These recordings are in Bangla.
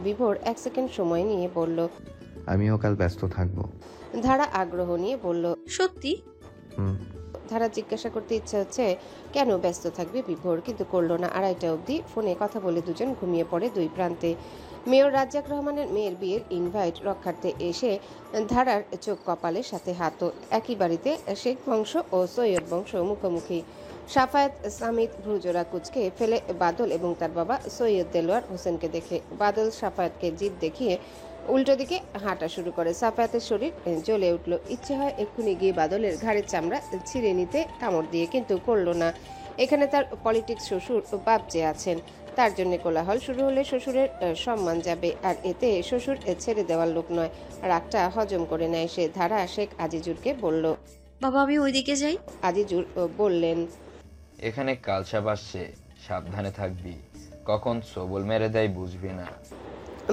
বিভোর 1 সেকেন্ড সময় নিয়ে বলল, আমিও কাল ব্যস্ত থাকবো। ধারা আগ্রহ নিয়ে বলল, সত্যি? হুম। ধারা জিজ্ঞাসা করতে ইচ্ছে হচ্ছে কেন ব্যস্ত থাকবে বিভোর, কিন্তু করলো না। 2:30টা অবধি ফোনে কথা বলে দুজন ঘুমিয়ে পড়ে দুই প্রান্তে। মেয়র রাজ্জাক রহমানের মেয়ের বিয়ের ইনভাইট রক্ষার্থে এসে ধারার চোখ কপালের সাথে হাত। একই বাড়িতে শেখ বংশ ও সৈয়দ বংশ মুখোমুখি। সাফায়েত সামিদ ভ্রুজোড়া কুচকে ফেলে বাদল এবং তার বাবা সৈয়দ দেলোয়ার হোসেনকে দেখে। বাদল সাফায়েতকে জিদ দেখিয়ে উল্টো দিকে হাঁটা শুরু করে। সাফায়াতের শরীর জ্বলে উঠল। ইচ্ছে হয় এক্ষুনি গিয়ে বাদলের ঘাড়ের চামড়া ছিঁড়ে নিতে কামড় দিয়ে, কিন্তু করলো না। এখানে তার পলিটিক্স শ্বশুর বাপ যে আছেন, তার জন্য কোলাহল শুরু হলে শ্বশুরের সম্মান যাবে, আর এতে শ্বশুর ছেড়ে দেওয়ার লোক নয়। রাগটা হজম করে নেয় সে। ধারা শেখ আজিজুরকে বলল। বাবা আমি ওইদিকে যাই। আজিজুর বললেন, এখানে কালসাপ আসছে, সাবধানে থাকবি, কখন সবল মেরে দেয় বুঝবি না।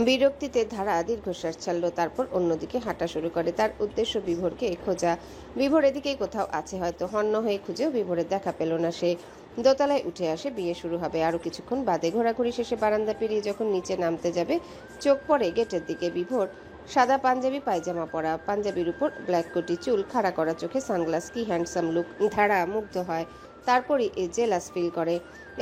বিরক্তিতে ধারা দীর্ঘশ্বাস ছাড়ল, তারপর অন্যদিকে হাঁটা শুরু করে। তার উদ্দেশ্য বিভোরকে খোঁজা। বিভোর এদিকেই কোথাও আছে হয়তো। হন্য হয়ে খুঁজেও বিভোরের দেখা পেল না সে। দোতলায় উঠে আসে। বিয়ে শুরু হবে আরো কিছুক্ষণ বাদে। ঘোরাঘুরি শেষে বারান্দা পেরিয়ে যখন নিচে নামতে যাবে, চোখ পড়ে গেটের দিকে। বিভোর সাদা পাঞ্জাবি পায়জামা পরা, পাঞ্জাবির উপর ব্ল্যাক কোটি, চুল খাড়া করা, চোখে সানগ্লাস। কি হ্যান্ডসাম লুক। ধারা মুগ্ধ হয়, তারপরই জেলাস ফিল করে।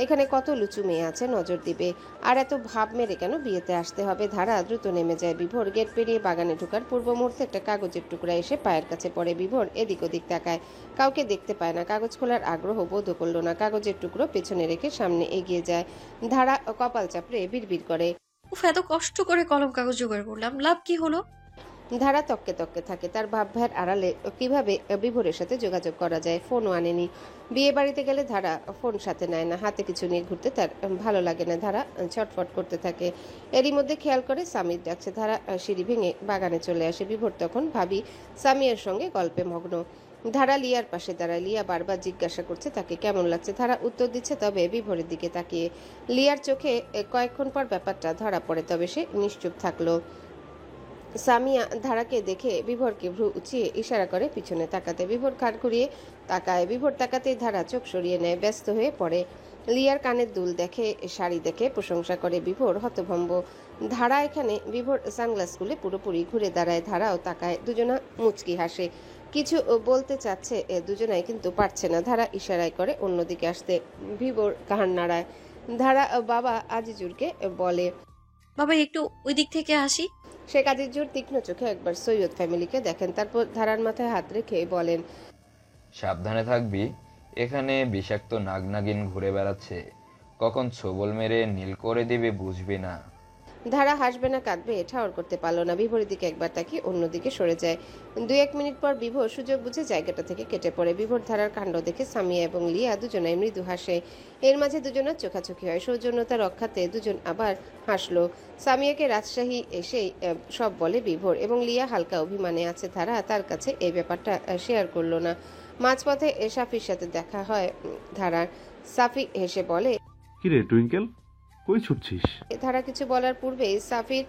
এখানে কত লুচু মেয়ে আছে, নজর দিবে। আর এত ভাব মেরে কেন বিয়েতে আসতে হবে। ধারা দ্রুত নেমে যায়। বিভোর গেট পেরিয়ে বাগানে ঢোকার পূর্ব মুহূর্তে একটা কাগজের টুকরা এসে পায়ের কাছে পড়ে। বিভোর এদিক ওদিক তাকায়, কাউকে দেখতে পায় না। কাগজ খোলার আগ্রহ বোধ করল না। কাগজের টুকরো পেছনে রেখে সামনে এগিয়ে যায়। ধারা কপাল চাপড়ে বিড়বিড় করে, উফ, এত কষ্ট করে কলম কাগজ জোগাড় করলাম, লাভ কি হলো? ধারা তককে তককে থাকে। তার ভাবভয়ের আড়ালে কিভাবে বিভোরের সাথে যোগাযোগ করা যায়। ফোনও আনেনি। বিয়ে বাড়িতে গেলে ধারা ফোন সাথে নেয় না। হাতে কিছু নিয়ে ঘুরতে তার ভালো লাগে না। ধারা ছটফট করতে থাকে। এরই মধ্যে খেয়াল করে সামির ডাকছে। ধারা সিঁড়ি ভেঙে বাগানে চলে আসে। বিভোর তখন ভাবি সামিয়ার সঙ্গে গল্পে মগ্ন। ধারা লিয়ার পাশে দাঁড়ায়। লিয়া বারবার জিজ্ঞাসা করছে তাকে কেমন লাগছে। ধারা উত্তর দিচ্ছে, তবে বিভোরের দিকে তাকিয়ে। লিয়ার চোখে কয়েকক্ষণ পর ব্যাপারটা ধরা পড়ে, তবে সে নিশ্চুপ থাকলো। সামিয়া ধারাকে দেখে বিভোরকে ভ্রু উঁচিয়ে ইশারা করে পিছনে তাকাতে। বিভোর ঘাড় ঘুরিয়ে তাকায়। বিভোর তাকাতেই ধারা চোখ সরিয়ে নেয়, ব্যস্ত হয়ে পড়ে। লিয়ার কানের দুল দেখে, শাড়ি দেখে প্রশংসা করে। বিভোর হতভম্ব। ধারা এখানে। বিভোর সানগ্লাস খুলে পুরোপুরি ঘুরে দাঁড়ায়। ধারাও তাকায়। দুজনা মুচকি হাসে। কিছু বলতে চাচ্ছে দুজনাই, কিন্তু পারছে না। ধারা ইশারায় করে অন্যদিকে আসতে। বিভোর ঘাড় নাড়ায়। ধারা বাবা আজিজুরকে বলে, বাবা একটু ওই দিক থেকে আসি। শেখ আজিজুর তীক্ষ্ণ চোখে একবার সৈয়দ ফ্যামিলিকে দেখেন, তারপর ধারার মাথায় হাত রেখে বলেন, সাবধানে থাকবি, এখানে বিষাক্ত নাগনাগিন ঘুরে বেড়াচ্ছে, কখন সবল মেরে নীল করে দিবে বুঝবি না। ধারা হাসবে না কাঁদবে ঠাওর করতে পারল না। বিভোরের দিকে একবার তাকিয়ে অন্যদিকে সরে যায়। 2-1 মিনিট পর বিভোর সুযোগ বুঝে জায়গাটা থেকে কেটে পড়ে। বিভোর ধারার কাণ্ড দেখে সামিয়া এবং লিয়া দুজনাই মৃদু হাসে। এর মাঝে দুজনের চোখাচোখি হয়। সৌজন্যতা রক্ষাতে দুজন আবার হাসলো। সামিয়াকে রাজশাহী এসেই সব বলে বিভোর, এবং লিয়া হালকা অভিমানে আছে। ধারা তার কাছে এই ব্যাপারটা শেয়ার করলো না। মাঝপথে সাফির সাথে দেখা হয় ধারার। সাফি হেসে বলে, কিরে টুইঙ্কেল, কই ছুটছিস? ধারা কিছু বলার পূর্বেই সাফির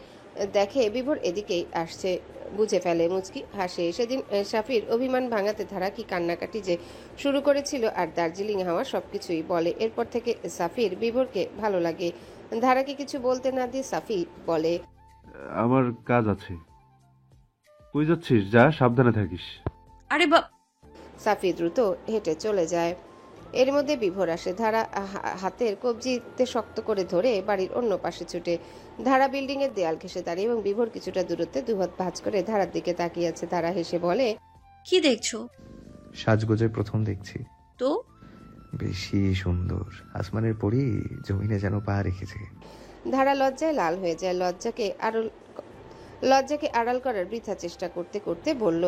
দেখে বিভোর এদিকেই আসছে। বুঝে ফেলে, মুচকি হাসে। সেদিন সাফির অভিমান ভাঙাতে ধারা কি কান্নাকাটি যে শুরু করেছিল, আর দার্জিলিং হাওয়া সবকিছুই বলে। এরপর থেকে সাফির বিভোরকে ভালো লাগে। ধারাকে কিছু বলতে না দিয়ে সাফি বলে, আমার কাজ আছে। কই যাচ্ছিস? যা, সাবধানে থাকিস। আরে সাফি দ্রুত হেঁটে চলে যায়। এর মধ্যে বিভোর আসে। ধারা হাতের কবজিতে শক্ত করে ধরে বাড়ির অন্য পাশে ছুটে। ধারা বিল্ডিং এর দেয়াল ঘেঁষে দাঁড়িয়ে, এবং বিভোর কিছুটা দূরত্বে দুহাত ভাঁজ করে ধারার দিকে তাকিয়ে আছে। ধারা হেসে বলে, কি দেখছো? সাজগোজে প্রথম দেখছি। তো বেশি সুন্দর। আসমানের পরি জমিনে যেন পা রেখেছে। ধারা লজ্জায় লাল হয়ে যায়। লজ্জাকে আড়াল করার বৃথা চেষ্টা করতে করতে বলল,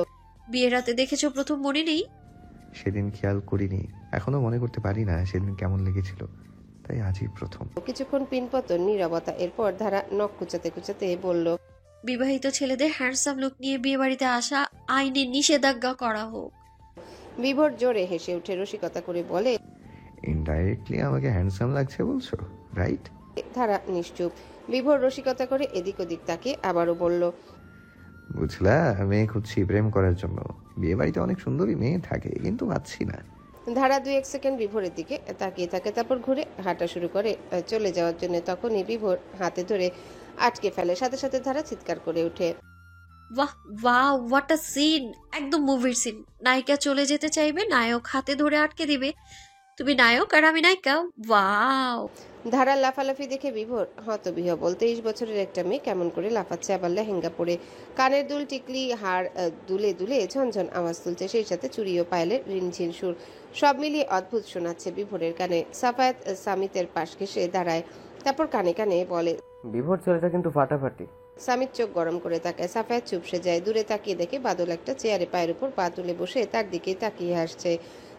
বিয়ের রাতে দেখেছো প্রথম, মনে নেই? সেদিন খেয়াল করিনি, এখনো মনে করতে পারি না সেদিন কেমন লেগেছিল, তাই আজই প্রথম। কিছুক্ষণ পিনপতন নীরবতা। এরপর ধারা নখ কুচাতে কুচাতে বলল, বিবাহিত ছেলেদের হ্যান্ডসাম লুক নিয়ে বিয়ে বাড়িতে আসা আইনে নিষেধাজ্ঞা করা হোক। বিভোর জোরে হেসে উঠে রসিকতা করে বলে, ইনডাইরেক্টলি আমাকে হ্যান্ডসাম লাগছে বলছো, রাইট? ধারা নিশ্চুপ। বিভোর রসিকতা করে এদিক ওদিক তাকে আবারও বলল, বুঝলা, মেয়ে খুঁজছি প্রেম করার জন্য। বিয়ে বাড়িতে অনেক সুন্দরী মেয়ে থাকে, কিন্তু পাচ্ছি না। ধারা 2-1 সেকেন্ড বিভোরের দিকে তাকিয়ে থাকে, তারপর ঘুরে হাঁটা শুরু করে চলে যাওয়ার জন্য। তখনই বিভোর হাতে ধরে আটকে ফেলে। সাথে সাথে ধারা চিৎকার করে ওঠে। বাহ বাহ, হোয়াট আ সিন! একদম মুভির সিন। নায়িকা চলে যেতে চাইবে, নায়ক হাতে ধরে আটকে দিবে। তুমি নায়ক আর আমি নায়িকা। ওয়াও! ধারার লাফালাফি দেখে বিভোর হতবিহ্বল। 23 বছরের একটা মেয়ে কেমন করে লাফাচ্ছে, আবার লেহেঙ্গা পরে। কানের দুল, টিকলি, হাড় দুলে দুলে ঝনঝন আওয়াজ তুলছে, সেই সাথে চুরি ও পায়েলের রিনঝিন সুর। সব মিলিয়ে অদ্ভুত শোনাচ্ছে বিভোরের কানে। সাফায়াত সামিতের পাশ ঘেঁষে দাঁড়ায়, তারপর কানে কানে বলে, বিভোর ছেলেটা কিন্তু ফাটাফাটি। সামিত চোখ গরম করে তাকায়। সাফায়াত চুপসে যায়। দূরে তাকিয়ে দেখে বাদল একটা চেয়ারে পায়ের উপর পা তুলে বসে তার দিকেই তাকিয়ে হাসছে।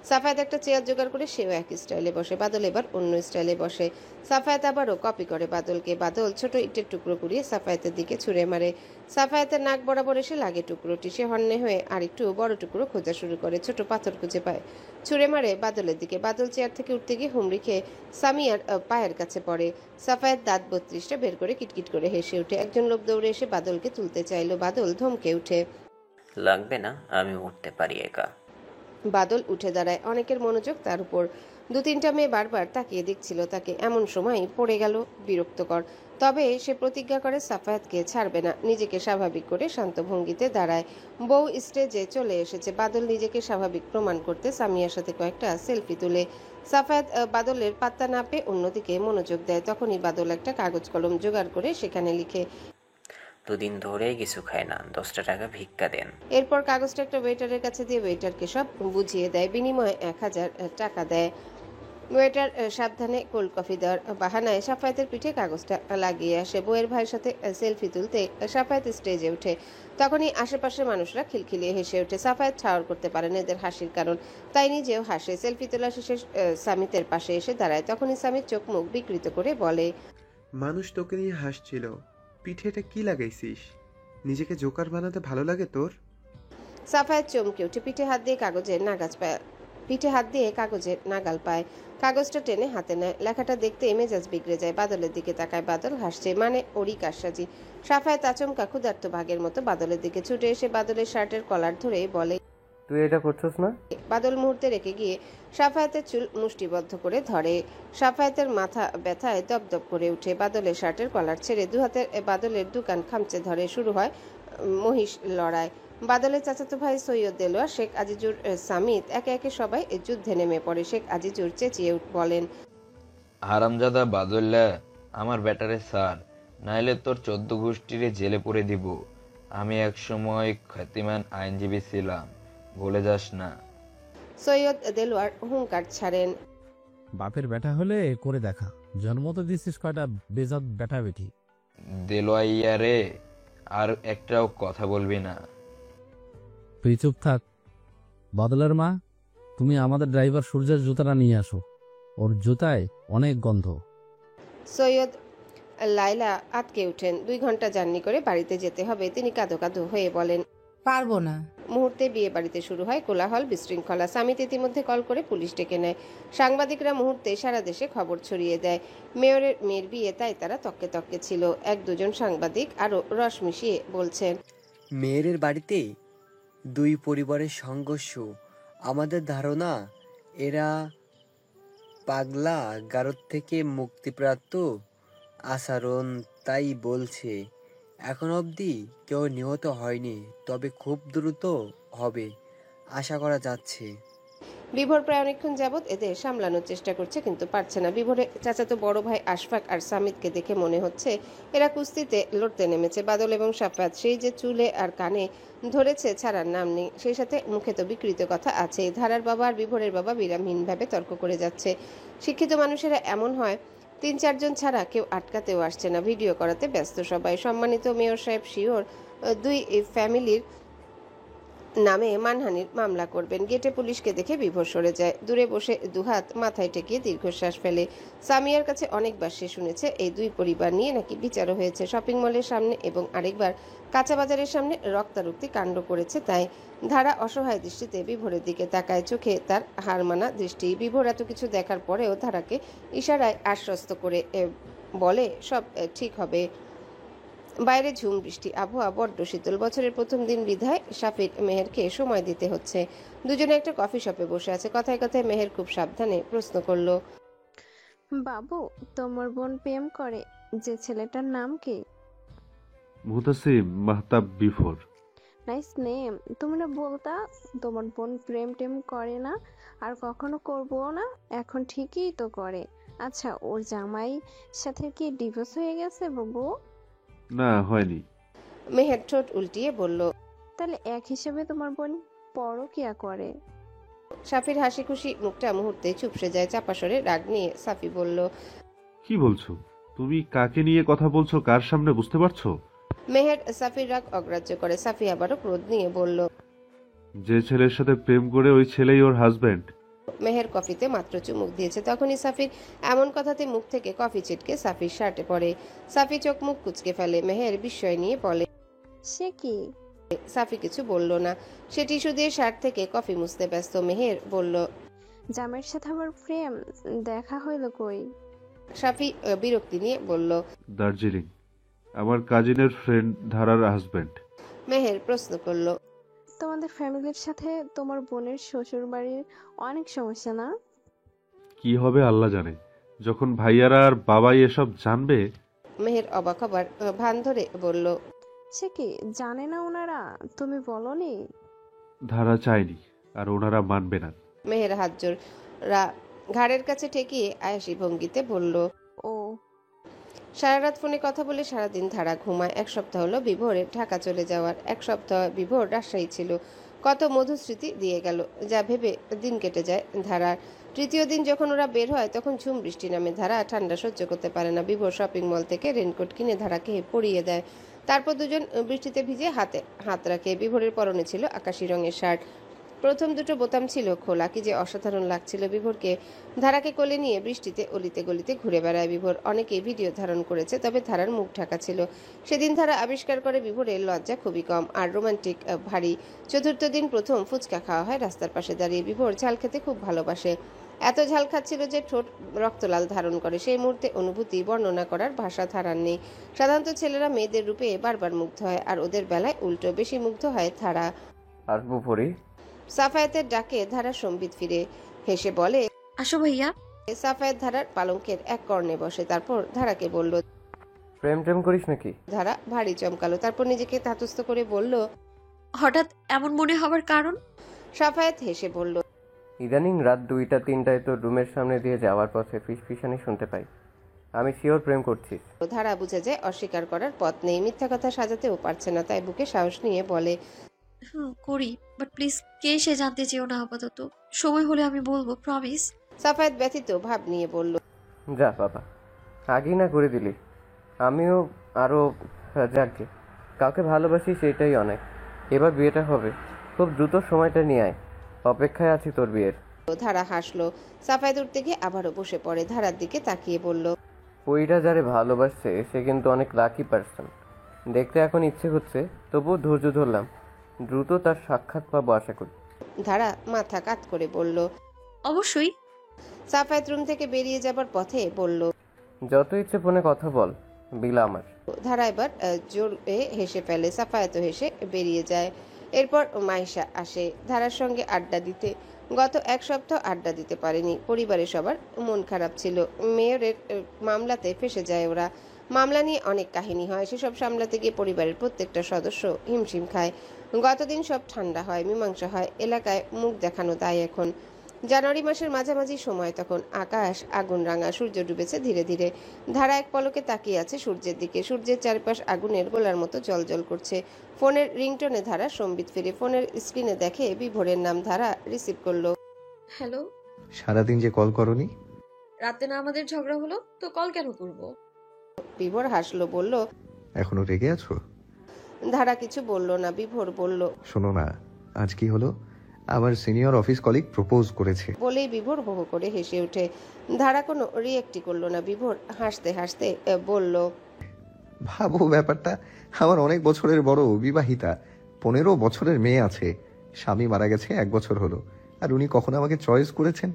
সাফায়াত একটা চেয়ার জোগাড় করে সেও একই স্টাইলে বসে। বাদল এবার অন্য স্টাইলে বসে। সাফায়াত আবারও কপি করে বাদলকে। বাদল ছোট ইটের টুকরো কুড়িয়ে সাফায়াতের দিকে ছুঁড়ে মারে। সাফায়াতের নাক বরাবর এসে লাগে টুকরোটি। সে হন্যে হয়ে আরেকটু বড় টুকরো খোঁজা শুরু করে। ছোট পাথর খুঁজে পায়, ছুঁড়ে মারে বাদলের দিকে। বাদল চেয়ার থেকে উঠতে গিয়ে হুমড়ি খেয়ে সামিয়ার পায়ের কাছে পড়ে। সাফায়াত দাঁত 32টা বের করে কিটকিট করে হেসে ওঠে। একজন লোক দৌড়ে এসে বাদলকে তুলতে চাইল। বাদল ধমকে উঠে। লাগবে না, আমি উঠতে পারি একা। বাদল উঠে দাঁড়ায়। অনেকের মনোযোগ তার উপর। 2-3টা মেয়ে বারবার তাকিয়ে দেখছিল তাকে। এমন সময় পড়ে গেল বিরক্তকর। তবে সে প্রতিজ্ঞা করে সাফায়াতকে ছাড়বে না। নিজেকে স্বাভাবিক করে শান্ত ভঙ্গিতে দাঁড়ায়। বউ স্টেজে চলে এসেছে। বাদল নিজেকে স্বাভাবিক প্রমাণ করতে সামিয়ার সাথে কয়েকটা সেলফি তুলে। সাফায়াত বাদলের পাত্তা না পেয়ে অন্যদিকে মনোযোগ দেয়। তখনই বাদল একটা কাগজ কলম জোগাড় করে সেখানে লিখে, 2 দিন ধরেই কিছু খায় না, 10টা টাকা ভিক্ষা দেন। এরপর কাগজটা একটা ওয়েটারের কাছে দিয়ে ওয়েটারকে সব বুঝিয়ে দেয়। বিনিময়ে 1000 টাকা দেয়। ওয়েটার সাবধানে কোল্ড কফি দেওয়ার বাহানায় সাফায়াতের পিঠে কাগজটা লাগিয়ে আসে। বউয়ের ভাইয়ের সাথে সেলফি তুলতে সাফায়াত স্টেজে ওঠে। তখনই আশেপাশের মানুষরা খিলখিলিয়ে হেসে ওঠে। সাফায়াত ঠাওর করতে পারেন এদের হাসির কারণ, তাই নিজেও হাসে। সেলফি তোলা শেষে সামিতের পাশে এসে দাঁড়ায়। তখনই সামিত চোখ মুখ বিকৃত করে বলে, মানুষ তোকে নিয়ে হাসছিল, পিঠে এটা কি লাগাইছিস? নিজেকে জোকার বানাতে ভালো লাগে তোর? সাফায়াত চমকে উঠে পিঠে হাত দিয়ে কাগজের নাগাল পায়। কাগজটা টেনে হাতে নেয়। লেখাটা দেখতে মেজাজ বিগড়ে যায়। বাদলের দিকে তাকায়। বাদল হাসছে, মানে ওরই কারসাজি। সাফায়াত আচমকা ক্ষুধার্ত ভাগের মতো বাদলের দিকে ছুটে এসে বাদলের শার্টের কলার ধরে বলে, তুই এটা করছস না? বাদল মুহূর্তে রেখে গিয়ে সাফায়াতের চুল মুষ্টিবদ্ধ করে ধরে। সাফায়াতের মাথা ব্যথায় দপদপ করে উঠে। বাদলের শার্টের কলার ছেড়ে দু হাতে বাদলের দুকান খামচে ধরে। শুরু হয় মহিষ লড়াই। বাদলের চাচাতো ভাই সৈয়দ দেলোয়ার, শেখ আজিজুর, সামিত একে একে সবাই যুদ্ধে নেমে পড়ে। শেখ আজিজুর চেঁচিয়ে বলেন, হারামজাদা বাদল্লা, আমার ব্যাটারে স্যার, নাইলে তোর 14 গোষ্ঠীরে জেলে পুরে দিব। আমি এক সময় খ্যাতিমান আইনজীবী ছিলাম, ভুলে যাস না। সৈয়দ দেলোয়ার হুঙ্কার ছাড়েন, বাপের বেটা হলে করে দেখা, জন্ম তো দিছিস কয়টা বেজাত বেটা বেটি। দেলোয়াইয়া রে, আর একটাও কথা বলবি না। তুই চুপ থাক। বদলের মা, তুমি আমাদের ড্রাইভার সূর্যের জুতাটা নিয়ে আসো, ওর জুতায় অনেক গন্ধ। সৈয়দ লাইলা আটকে ওঠেন। 2 ঘন্টা জার্নি করে বাড়িতে যেতে হবে। তিনি কাঁদো কাঁদো হয়ে বলেন, পারবো না। মুহূর্তে বিয়ে বাড়িতে শুরু হয় কোলাহল, বিশৃঙ্খলা। সামিত ইতিমধ্যে কল করে পুলিশ ডেকে নেয়। সাংবাদিকরা মুহূর্তে সারা দেশে খবর ছড়িয়ে দেয় মেয়ের বিয়ে, তাই তারা তককে তককে ছিল। 1-2 সাংবাদিক আরো রস মিশিয়ে বলছেন, মেয়ের বাড়িতে 2 পরিবারের সংঘর্ষ। আমাদের ধারণা এরা পাগলা গারদ থেকে মুক্তিপ্রাপ্ত আচরণ, তাই বলছে। এখন অবধি কেউ নিহত হয়নি, তবে খুব দ্রুত হবে আশা করা যাচ্ছে। বিভোর প্রায় অনেকক্ষণ যাবৎ এদের সামলানোর চেষ্টা করছে, কিন্তু পারছে না। বিভোরের চাচাতো বড় ভাই আশফাক আর সামিতকে দেখে মনে হচ্ছে এরা কুস্তিতে লড়তে নেমেছে। বাদল এবং সাফায়াত সেই যে চুলে আর কানে ধরেছে, ছাড়ার নাম নেই। সেই সাথে মুখে তো বিকৃত কথা আছে। ধারার বাবা আর বিভোরের বাবা বিরামহীনভাবে তর্ক করে যাচ্ছে। শিক্ষিত মানুষেরা এমন হয়, 3-4 জন ছাড়া কেউ আটকাতেও আসছে না। ভিডিও করাতে ব্যস্ত সবাই। সম্মানিত মেয়র সাহেব শিওর 2 ফ্যামিলির নামে মানহানির মামলা করবেন। গেটে পুলিশকে দেখে বিভোর সরে যায়। দূরে বসে দুহাত মাথায় ঠেকিয়ে দীর্ঘশ্বাস ফেলে। সামিয়ার কাছে অনেকবার সে শুনেছে এই 2 পরিবার নিয়ে নাকি বিচারও হয়েছে। শপিং মলের সামনে এবং আরেকবার কাঁচা বাজারের সামনে রক্তারক্তি কাণ্ড করেছে। তাই ধারা অসহায় দৃষ্টিতে বিভোরের দিকে তাকায়। চোখে তার হারমানা দৃষ্টি। বিভোর এত কিছু দেখার পরেও ধারাকে ইশারায় আশ্বস্ত করে বলে, সব ঠিক হবে। বাইরে ঝুম বৃষ্টি, আবহাওয়া বড্ড শীতল। বছরের প্রথম দিন বিধায় শাফির মেহেরকে সময় দিতে হচ্ছে। দুজনে একটা কফি শপে বসে আছে। কথায় কথায় মেহের খুব সাবধানে প্রশ্ন করলো, বাবু, তোমার বোন প্রেম করে যে ছেলেটার নাম কি? Muhtasim Mahtab before. Nice name. তুমি না বলতা তোমার বোন প্রেম টেম করে না আর কখনো করবো না, এখন ঠিকই তো করে। আচ্ছা, ওর জামাই সাথে কি ডিভোর্স হয়ে গেছে বাবু? না, হয়নি। মেহের ঠোঁট উল্টিয়ে বলল। তাহলে এক হিসেবে তোমার বোন পরকিয়া করে? সাফির হাসি খুশি মুখটা মুহূর্তে চুপসে যায়। চাপা স্বরে রাগ নিয়ে সাফি বলল। কি বলছো তুমি? কাকে নিয়ে কথা বলছো? কার সামনে বুঝতে পারছো? মেহের সাফির রাগ অগ্রাহ্য করে। সাফি আবারও ক্রোধ নিয়ে বলল। যে ছেলের সাথে প্রেম করে ওই ছেলেই ওর হাজবেন্ড। মেহের কফিতে মাত্র চুমুক দিয়েছে, তখনই সাফির এমন কথাতে মুখ থেকে কফি ছিটকে সাফির শার্টে পড়ে। সাফি চোখ মুখ কুচকে ফেলে। মেহের বিস্ময় নিয়ে বলে। সে কি? সাফি কিছু বলল না, সে টিস্যু দিয়ে শার্ট থেকে কফি মুছতে ব্যস্ত। মেহের বলল। জামাইয়ের সাথে আমার প্রেম দেখা হইল কই? সাফি বিরক্তি নিয়ে বলল। দার্জিলিং, আমার কাজিনের ফ্রেন্ড ধারার হাজবেন্ড। মেহের প্রশ্ন করল। তোমাদের ফ্যামিলির সাথে তোমার বোনের শ্বশুর বাড়ির অনেক সমস্যা না? কি হবে আল্লাহ জানে। যখন ভাইয়ারা আর বাবাই এসব জানবে। মেহের অবাক হবার ভান ধরে বলল। সে কি জানে না ওনারা? তুমি বলনি? ধারা চায়নি আর ওনারা মানবে না। মেহের হাত জোড়া ঘাড়ের কাছে ঠেকিয়ে আয়াসী ভঙ্গিতে বলল। ও সারা রাত ফোনে কথা বলে সারাদিন ধারা ঘুমায়। এক সপ্তাহ হলো বিভোরের ঢাকা চলে যাওয়ার। এক সপ্তাহ বিভোর রাজশাহী ছিল। কত মধুস্মৃতি দিয়ে গেল, যা ভেবে দিন কেটে যায় ধারার। তৃতীয় দিন যখন ওরা বের হয় তখন ঝুম বৃষ্টি নামে। ধারা ঠান্ডা সহ্য করতে পারে না। বিভোর শপিং মল থেকে রেনকোট কিনে ধারাকে পরিয়ে দেয়। তারপর দুজন বৃষ্টিতে ভিজে হাতে হাত রাখে। বিভোরের পরনে ছিল আকাশি রঙের শার্ট, প্রথম দুটো বোতাম ছিল খোলা। কি যে অসাধারণ লাগছিল বিভোরকে। ধারাকে কোলে নিয়ে বৃষ্টিতে অলিতে গলিতে ঘুরে বেড়ায় বিভোর। অনেকেই ভিডিও ধারণ করেছে, তবে ধারার মুখ ঢাকা ছিল। সেদিন ধারা আবিষ্কার করে বিভোরের লজ্জা খুবই কম আর রোমান্টিক ভারী। চতুর্থ দিন প্রথম ফুচকা খাওয়া হয় রাস্তার পাশে দাঁড়িয়ে। বিভোর ঝাল খেতে খুব ভালোবাসে। এত ঝাল খাচ্ছিল যে ঠোঁট রক্তলাল ধারণ করে। সেই মুহূর্তে অনুভূতি বর্ণনা করার ভাষা ধারার নেই। সাধারণত ছেলেরা মেয়েদের রূপে বারবার মুগ্ধ হয়, আর ওদের বেলায় উল্টো, বেশি মুগ্ধ হয় ধারা। আসবো পরি? সাফায়েতের ডাকে ধারা সম্বিত ফিরে হেসে বলে। আসো ভাইয়া। সাফায়েত ধারার পালঙ্কের এক কর্ণে বসে। তারপর ধারাকে বলল। প্রেম টেম করিস নাকি? ধারা ভারী চমকালো, তারপর নিজেকে তাতস্থ করে বলল। হঠাৎ এমন মনে হবার কারণ? সাফায়েত হেসে বলল। ইদানিং রাত 2টা-3টায় তো রুমের সামনে দিয়ে যাওয়ার পথে ফিসফিসানি শুনতে পাই। আমি শিওর প্রেম করছিস। ধারা বুঝে যায় অস্বীকার করার পথ নেই। মিথ্যা কথা সাজাতেও পারছে না, তাই বুকে সাহস নিয়ে বলে। করি, বাট প্লিজ কে সে জানতে চেও না আপাতত। সময় হলে আমি বলবো, প্রমিস। সাফায়েত ব্যথিত ভাব নিয়ে বলল। যা বাবা, আগেই না করে দিলি। আমিও আরও যাকে কাউকে ভালোবাসি সেটাই অনেক। এবার বিয়েটা হবে, খুব দ্রুত সময়টা নিয়ে আয়। অপেক্ষায় আছি তোর বিয়ের। ধারা হাসলো। সাফায়েত উঠতে গিয়ে আবারও বসে পড়ে। ধারার দিকে তাকিয়ে বলল। ওইটা যারে ভালোবাসছে সে কিন্তু অনেক লাকি পার্সন। দেখতে এখন ইচ্ছে হচ্ছে, তবুও ধৈর্য ধরলাম। দ্রুত তার সাক্ষাৎ পাবো আশা করি। ধারা মাথা কাত করে বলল। অবশ্যই। সাফায়েত রুম থেকে বেরিয়ে যাবার পথে বলল। যত ইচ্ছে ফোনে কথা বল, বিলা আমার। ধারা এবার জোরে হেসে ফেলে। সাফায়েতও হেসে বেরিয়ে যায়। এরপর মাইশা আসে ধারার সঙ্গে আড্ডা দিতে। গত এক সপ্তাহ আড্ডা দিতে পারেনি। পরিবারের সবার মন খারাপ ছিল। মেয়রের মামলাতে ফেসে যায় ওরা। মামলা নিয়ে অনেক কাহিনী হয়, সেসব সামলাতে গিয়ে পরিবারের প্রত্যেকটা সদস্য হিমশিম খায়। গতদিন সব ঠান্ডা হয়, মীমাংসা হয়। এলাকায় মুখ দেখানো দায় এখন। জানুয়ারি মাসের মাঝামাঝি সময়, তখন আকাশ আগুন রাঙা, সূর্য ডুবেছে ধীরে ধীরে। ধারা এক পলকে তাকিয়ে আছে সূর্যের দিকে। সূর্যের চারপাশ আগুনের গোলার মতো জ্বলজ্বল করছে। ফোনের রিংটোনে ধারা সম্বিত ফিরে। ফোনের স্ক্রিনে দেখে বিভোরের নাম। ধারা রিসিভ করলো। হ্যালো। সারাদিন যে কল করনি? রাতে না আমাদের ঝগড়া হলো, তো কল কেন করব? বিভোর হাসলো, বলল। এখনো রেগে আছো? ধারা কিছু বলল না। বিভোর বলল। শোনো না, আজ কি হলো? আমার সিনিয়র অফিস কলিগ প্রপোজ করেছে। বলেই বিভোর হো হো করে হেসে ওঠে। ধারা কোনো রিয়েক্টই করলো না। বিভোর হাসতে হাসতে বলল। ভাবো ব্যাপারটা, আমার অনেক বছরের বড় বিবাহিতা, 15 বছরের মেয়ে আছে। স্বামী মারা গেছে 1 বছর হলো, আর উনি কখন আমাকে চয়েস করেছেন।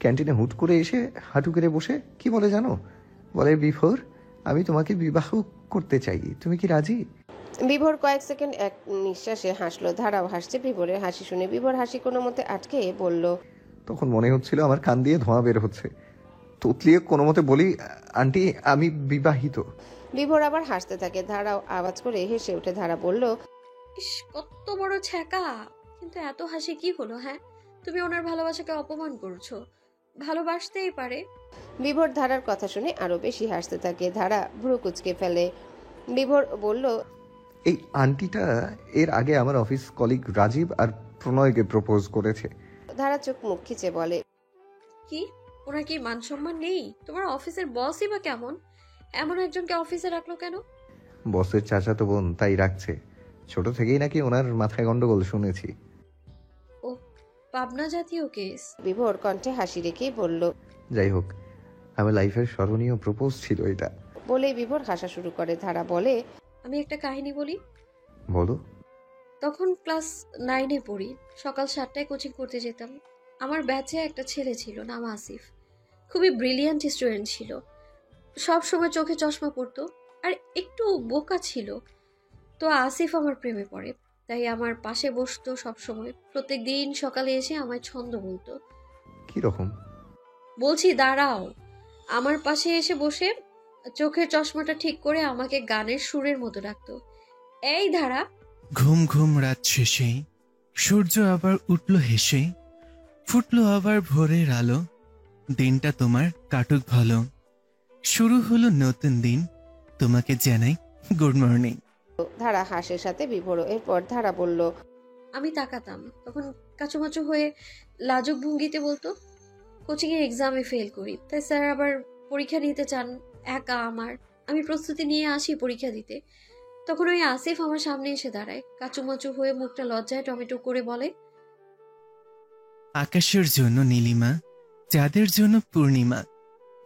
ক্যান্টিনে হুট করে এসে হাঁটু কেড়ে বসে কি বলে জানো? বলে, বিভোর, আমি তোমাকে বিবাহ করতে চাই, তুমি কি রাজি? বিভোর কয়েক সেকেন্ড এক নিঃশ্বাসে হাসলো। ধারাও হাসছে। বিভোরের হাসি শুনে বিভোর হাসি কোনো মতে আটকে বলল। তখন মনে হচ্ছিল আমার কান দিয়ে ধোঁয়া বের হচ্ছে। তুতলিয়ে কোনো মতে বলি, আন্টি আমি বিবাহিত। বিভোর আবার হাসতে থাকে। ধারাও আওয়াজ করে হেসে উঠে। ধারা বলল, ইস, কত বড় ছ্যাঁকা! কিন্তু এত হাসি কি হলো? হ্যাঁ, তুমি ওনার ভালোবাসাকে অপমান করছো। ভালোবাসতেই পারে। বিভোর ধারার কথা শুনে আরো বেশি হাসতে থাকে। ধারা ভ্রু কুচকে ফেলে। বিভোর বলল, এই আন্টিটা এর আগে আমার অফিস কলিগ রাজীব আর প্রণয়কে প্রপোজ করেছে। ধারা চোখ মুখ খিচে বলে, কি, ওনার কি মান সম্মান নেই? তোমার অফিসের বসই বা কেমন? এমন একজনকে অফিসে রাখলো কেন? বসের চাচাতো বোন, তাই রাখছে। ছোট থেকেই নাকি ওনার মাথায় গন্ডগোল শুনেছি। ও, পাবনা জাতীয় কেস। বিভোর কণ্ঠে হাসি রেখেই বলল, যাই হোক, আমার লাইফের স্মরণীয় প্রপোজ ছিল এটা। বলেই বিভোর হাসা শুরু করে। ধারা বলে, আমি একটা কাহিনী বলি। বলো। তখন ক্লাস 9-এ পড়ি। সকাল 7টায় কোচিং করতে যেতাম। আমার ব্যাচে একটা ছেলে ছিল, নাম আসিফ। খুবই ব্রিলিয়ান্ট স্টুডেন্ট ছিল। সব সময় চোখে চশমা পরতো আর একটু বোকা ছিল। তো আসিফ আমার প্রেমে পড়ে, তাই আমার পাশে বসতো সব সময়। প্রত্যেক দিন সকালে এসে আমায় ছন্দ বলতো। কি রকম? বলছি, দাঁড়াও। আমার পাশে এসে বসে চোখের চশমাটা ঠিক করে আমাকে গানের সুরের মতো ডাকতো, এই ধারা। ঘুম ঘুম রাত শেষে সূর্য আবার উঠল হেসে, ফুটলো আবার ভোরের আলো, দিনটা তোমার কাটুক ভালো, শুরু হলো নতুন দিন, তোমাকে জানাই গুড মর্নিং। ধারা হাসের সাথে বিভোর। এরপর ধারা বলল, আমি তাকাতাম। তখন কাচুমাচু হয়ে লাজুক ভঙ্গিতে বলতো, কোচিং এর এক্সামে ফেল করি, তাই স্যার আবার পরীক্ষা নিতে চান একা আমার। আমি প্রস্তুতি নিয়ে আসি পরীক্ষা দিতে। তখন ওই আসিফ আমার সামনে এসে দাঁড়ায়, কাচুমাচু হয়ে মুখটা লজ্জায় টমেটো করে বলে, আকাশের জন্য নীলিমা, চাঁদের জন্য পূর্ণিমা,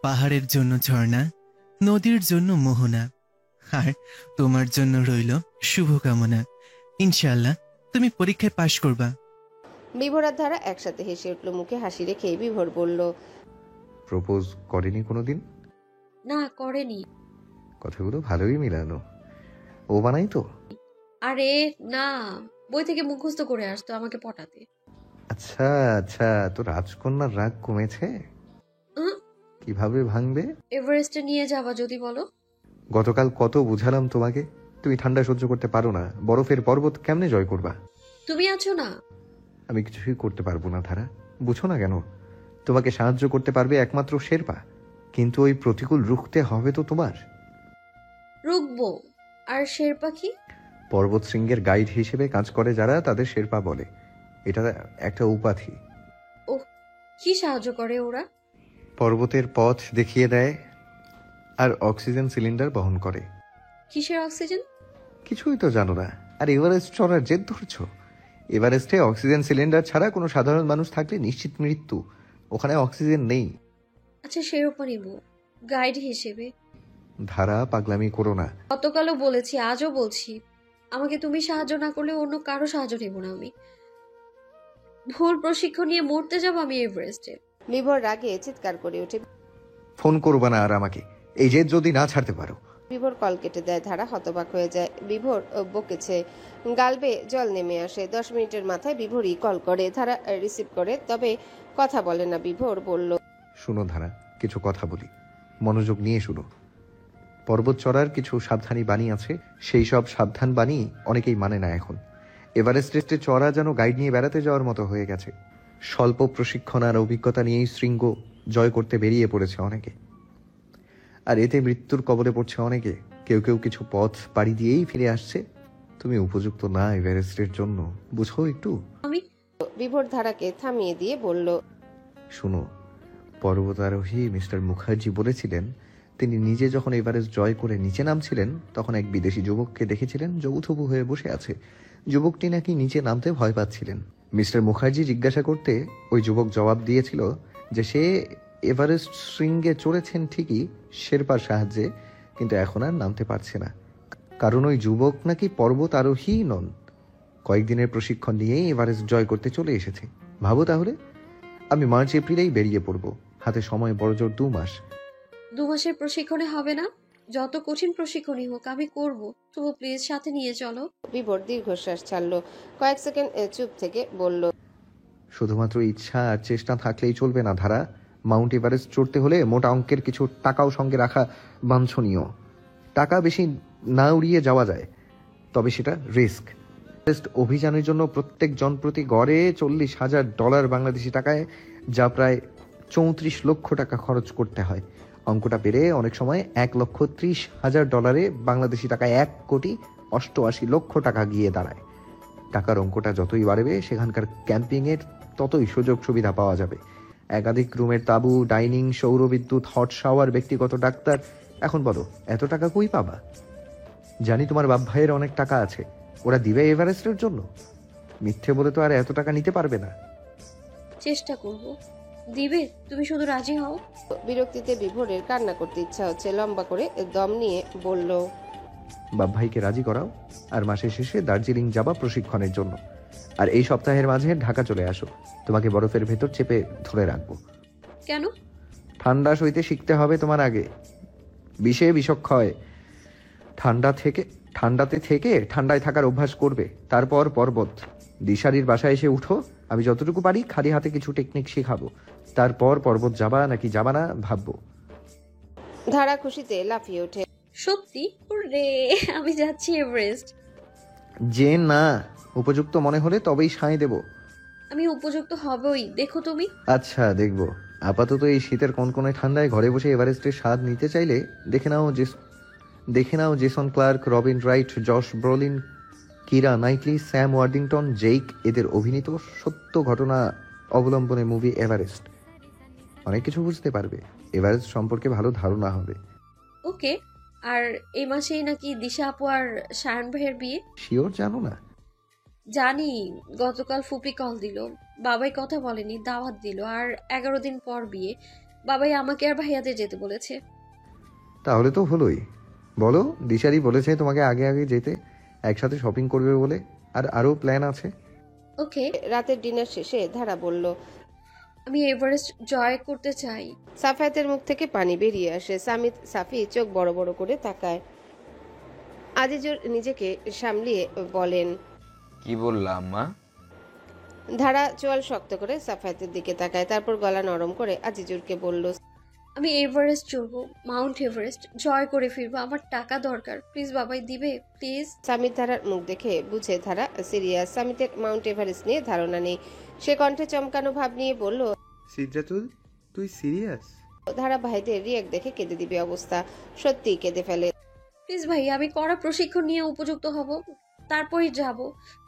পাহাড়ের জন্য ঝর্ণা, নদীর জন্য মোহনা, আর তোমার জন্য রইল শুভকামনা। ইনশাআল্লাহ তুমি পরীক্ষায় পাশ করবা। বিভোর আর ধারা একসাথে হেসে উঠল। মুখে হাসি রেখে বিভোর বলল, প্রপোজ করেনি কোনোদিন? না, করেনি। কথাগুলো ভালোই মিলানো। ও বানাই তো? আরে না, বই থেকে মুখস্থ করে আসতো আমাকে পটাতে। আচ্ছা আচ্ছা, তো রাজকন্যার রাগ কমেছে? কিভাবে ভাঙবে? এভারেস্টে নিয়ে যাবা যদি বলো। গতকাল কত বুঝালাম তোমাকে, তুমি ঠান্ডা সহ্য করতে পারো না, বরফের পর্বত কেমনে জয় করবা? তুমি আছো না। আমি কিছুই করতে পারবো না ধারা, বুঝো না কেন? তোমাকে সাহায্য করতে পারবে একমাত্র শেরপা, কিন্তু ওই প্রতিকূল রুখতে হবে তো তোমার। রুকবো। আর শেরপা কি? পর্বত শৃঙ্গের গাইড হিসেবে কাজ করে যারা, তাদের শেরপা বলে। এটা একটা উপাধি। ও, কি সাহায্য করে ওরা? পর্বতের পথ দেখিয়ে দেয় আর অক্সিজেন সিলিন্ডার বহন করে। কিসের অক্সিজেন? কিছুই তো জানো না। আর এভারেস্ট চড়ার জেদ ধরছো? এভারেস্টে অক্সিজেন সিলিন্ডার ছাড়া কোনো সাধারণ মানুষ থাকলে নিশ্চিত মৃত্যু। ওখানে অক্সিজেন নেই। আচ্ছা, শেরপা নিব গাইড হিসেবে। ধারা, পাগলামি করো না। গতকালও বলেছি, আজও বলছি, আমাকে তুমি সাহায্য না করলে অন্য কারো সাহায্য নেব না আমি। ভুল প্রশিক্ষণ নিয়ে মরতে যাব আমি এভারেস্টে। বিভোর রাগে চিৎকার করে ওঠে। ফোন করবা না আর আমাকে, এই জেদ যদি না ছাড়তে পারো। বিভোর কল কেটে দেয়। ধারা হতবাক হয়ে যায়। বিভোর বকেছে, গালবে জল নেমে আসে। 10 মিনিটের মাথায় বিভোরই কল করে। ধারা রিসিভ করে, তবে কথা বলে না। বিভোর বলল, শুনো ধারা, কিছু কথা বলি, মনোযোগ নিয়ে শুনো। পর্বত চড়ার কিছু সাবধানী বাণী আছে, সেই সব সাবধান বাণী অনেকেই মানে না এখন। এভারেস্টে চড়া যেন গাইড নিয়ে বেড়াতে যাওয়ার মতো হয়ে গেছে। স্বল্প প্রশিক্ষণ আর অভিজ্ঞতা নিয়েই শৃঙ্গ জয় করতে বেরিয়ে পড়েছে অনেকে, আর এতে মৃত্যুর কবলে পড়ছে অনেকে। কেউ কেউ কিছু পথ পাড়ি দিয়েই ফিরে আসছে। তুমি উপযুক্ত না এভারেস্টের জন্য, বুঝো একটু। বিভোর ধারাকে থামিয়ে দিয়ে বলল, শুনো, পর্বতারোহী মিস্টার মুখার্জি বলেছিলেন তিনি নিজে যখন এভারেস্ট জয় করে নিচে নামছিলেন তখন এক বিদেশি যুবককে দেখেছিলেন জবুথবু হয়ে বসে আছে। যুবকটি নাকি নিচে নামতে ভয় পাচ্ছিলেন। মিস্টার মুখার্জি জিজ্ঞাসা করতে ওই যুবক জবাব দিয়েছিল যে সে এভারেস্ট শৃঙ্গে চড়েছেন ঠিকই শেরপার সাহায্যে, কিন্তু এখন আর নামতে পারছে না, কারণ ওই যুবক নাকি পর্বত আরোহী নন। কয়েকদিনের প্রশিক্ষণ নিয়েই এভারেস্ট জয় করতে চলে এসেছে। ভাবো তাহলে। আমি মার্চ এপ্রিলেই বেরিয়ে পড়ব, হাতে সময় বড়জোর 2 মাস। 2 মাসের প্রশিক্ষণে হবে না? যত কঠিন প্রশিক্ষণই হোক আমি করব, তবু প্লিজ সাথে নিয়ে চলো। বিভোর দীর্ঘশ্বাস ছাড়লো। কয়েক সেকেন্ড চুপ থেকে বলল, শুধুমাত্র ইচ্ছা আর চেষ্টা থাকলেই চলবে না ধারা, মাউন্ট এভারেস্ট চড়তে হলে মোটা অঙ্কের কিছু টাকাও সঙ্গে রাখা বাঞ্ছনীয়। টাকা বেশি না উড়িয়ে যাওয়া যায়, তবে সেটা রিস্ক। এভারেস্ট অভিযানের জন্য প্রত্যেক জন প্রতি গড়ে $40,000 বাংলাদেশি টাকায়, যা প্রায় 34 লক্ষ টাকা খরচ করতে হয়। অঙ্কটা পেরে অনেক সময় $1,30,000 বাংলাদেশি টাকায় 1,88,00,000 টাকা গিয়ে দাঁড়ায়। টাকার অঙ্কটা যতই বাড়বে সেখানকার ক্যাম্পিংয়ের ততই সুযোগ সুবিধা পাওয়া যাবে। একাধিক রুমের তাঁবু, ডাইনিং, সৌরবিদ্যুৎ, হট শাওয়ার, ব্যক্তিগত ডাক্তার। এখন বলো, এত টাকা কই পাবা? জানি তোমার বাপ ভাইয়ের অনেক টাকা আছে, ওরা দিবে এভারেস্টের জন্য? মিথ্যে বলে তো আর এত টাকা নিতে পারবে না। চেষ্টা করব। দিবে, তুমি শুধু রাজি হও। বিরক্তিতে বিভোরের কান্না করতে ইচ্ছা হচ্ছে। লম্বা করে দম নিয়ে বলল, বাপ ভাইকে রাজি করাও, আর মাসের শেষে দার্জিলিং যাবা প্রশিক্ষণের জন্য। আর এই সপ্তাহের মাঝে ঢাকা চলে আসো, তোমাকে বরফের ভেতর চেপে ধরে রাখবো। কেন? ঠান্ডা সইতে শিখতে হবে তোমার আগে। বিষে বিষক্ষয়। ঠান্ডাতে থেকে ঠান্ডায় থাকার অভ্যাস করবে, তারপর পর্বত। দিশারির বাসায় এসে উঠো, আমি যতটুকু পারি খালি হাতে কিছু টেকনিক শেখাবো। তারপর পর্বত যাবা নাকি যাবা না ভাববো। ধারা খুশিতে লাফিয়ে ওঠে। সত্যি? রে, আমি যাচ্ছি এভারেস্ট। যে না, উপযুক্ত মনে হলে তবেই সাঁই দেব। আমি উপযুক্ত হবই, দেখো তুমি। আচ্ছা, দেখবো। আপাতত এই শীতের কনকনে ঠান্ডায় ঘরে বসে এভারেস্টের স্বাদ নিতে চাইলে দেখে নাও Jason Clarke, Robin Wright, Josh Brolin, Keira Knightley, Sam Worthington, Jake এদের অভিনীত সত্য ঘটনা অবলম্বনে মুভি এভারেস্ট। অনেক কিছু বুঝতে পারবে, এভারেস্ট সম্পর্কে ভালো ধারণা হবে। ওকে। আর এই মাসেই নাকি দিশা আপু আর শায়ন ভাইয়ের বিয়ে? শিওর জানো না? জানি, গতকাল ফুপি কল দিল। বাবাই কথা বলেনি, দাওয়াত দিল, আর 11 দিন পর বিয়ে। বাবাই আমাকে আর ভাইয়াদের যেতে বলেছে। তাহলে তো হলোই। বলো, দিশারি বলেছে তোমাকে আগে আগে যেতে, একসাথে শপিং করবে বলে, আর আরো প্ল্যান আছে। ওকে। রাতের ডিনার শেষে ধারা বলল, আমি এভারেস্ট জয় করতে চাই। সাফায়াতের মুখ থেকে পানি বেরিয়ে আসে। সাফি চোখ বড় বড় করে তাকায়। আজিজুর নিজেকে সামলিয়ে বলেন, কি বললাম মা? ধারা চোয়াল শক্ত করে সাফায়াতের দিকে তাকায়, তারপর গলা নরম করে আজিজুরকে বলল, আমি এভারেস্ট চড়বো, মাউন্ট এভারেস্ট জয় করে ফিরবো। আমার টাকা দরকার, প্লিজ বাবাই দিবে, প্লিজ। সামিত ধারার মুখ দেখে বুঝে ধারা সিরিয়াস। সামিতের মাউন্ট এভারেস্ট নিয়ে ধারণা নেই। সে কণ্ঠে চমকানো ভাব নিয়ে বলল, সিদ্ধাতুল, তুই সিরিয়াস? ধারা ভাইদের রিয়াক্ট দেখে কেঁদে দিবে অবস্থা। সত্যিই কেঁদে ফেলে। প্লিজ ভাই, আমি কড়া প্রশিক্ষণ নিয়ে উপযুক্ত হব, তারপরই যাব,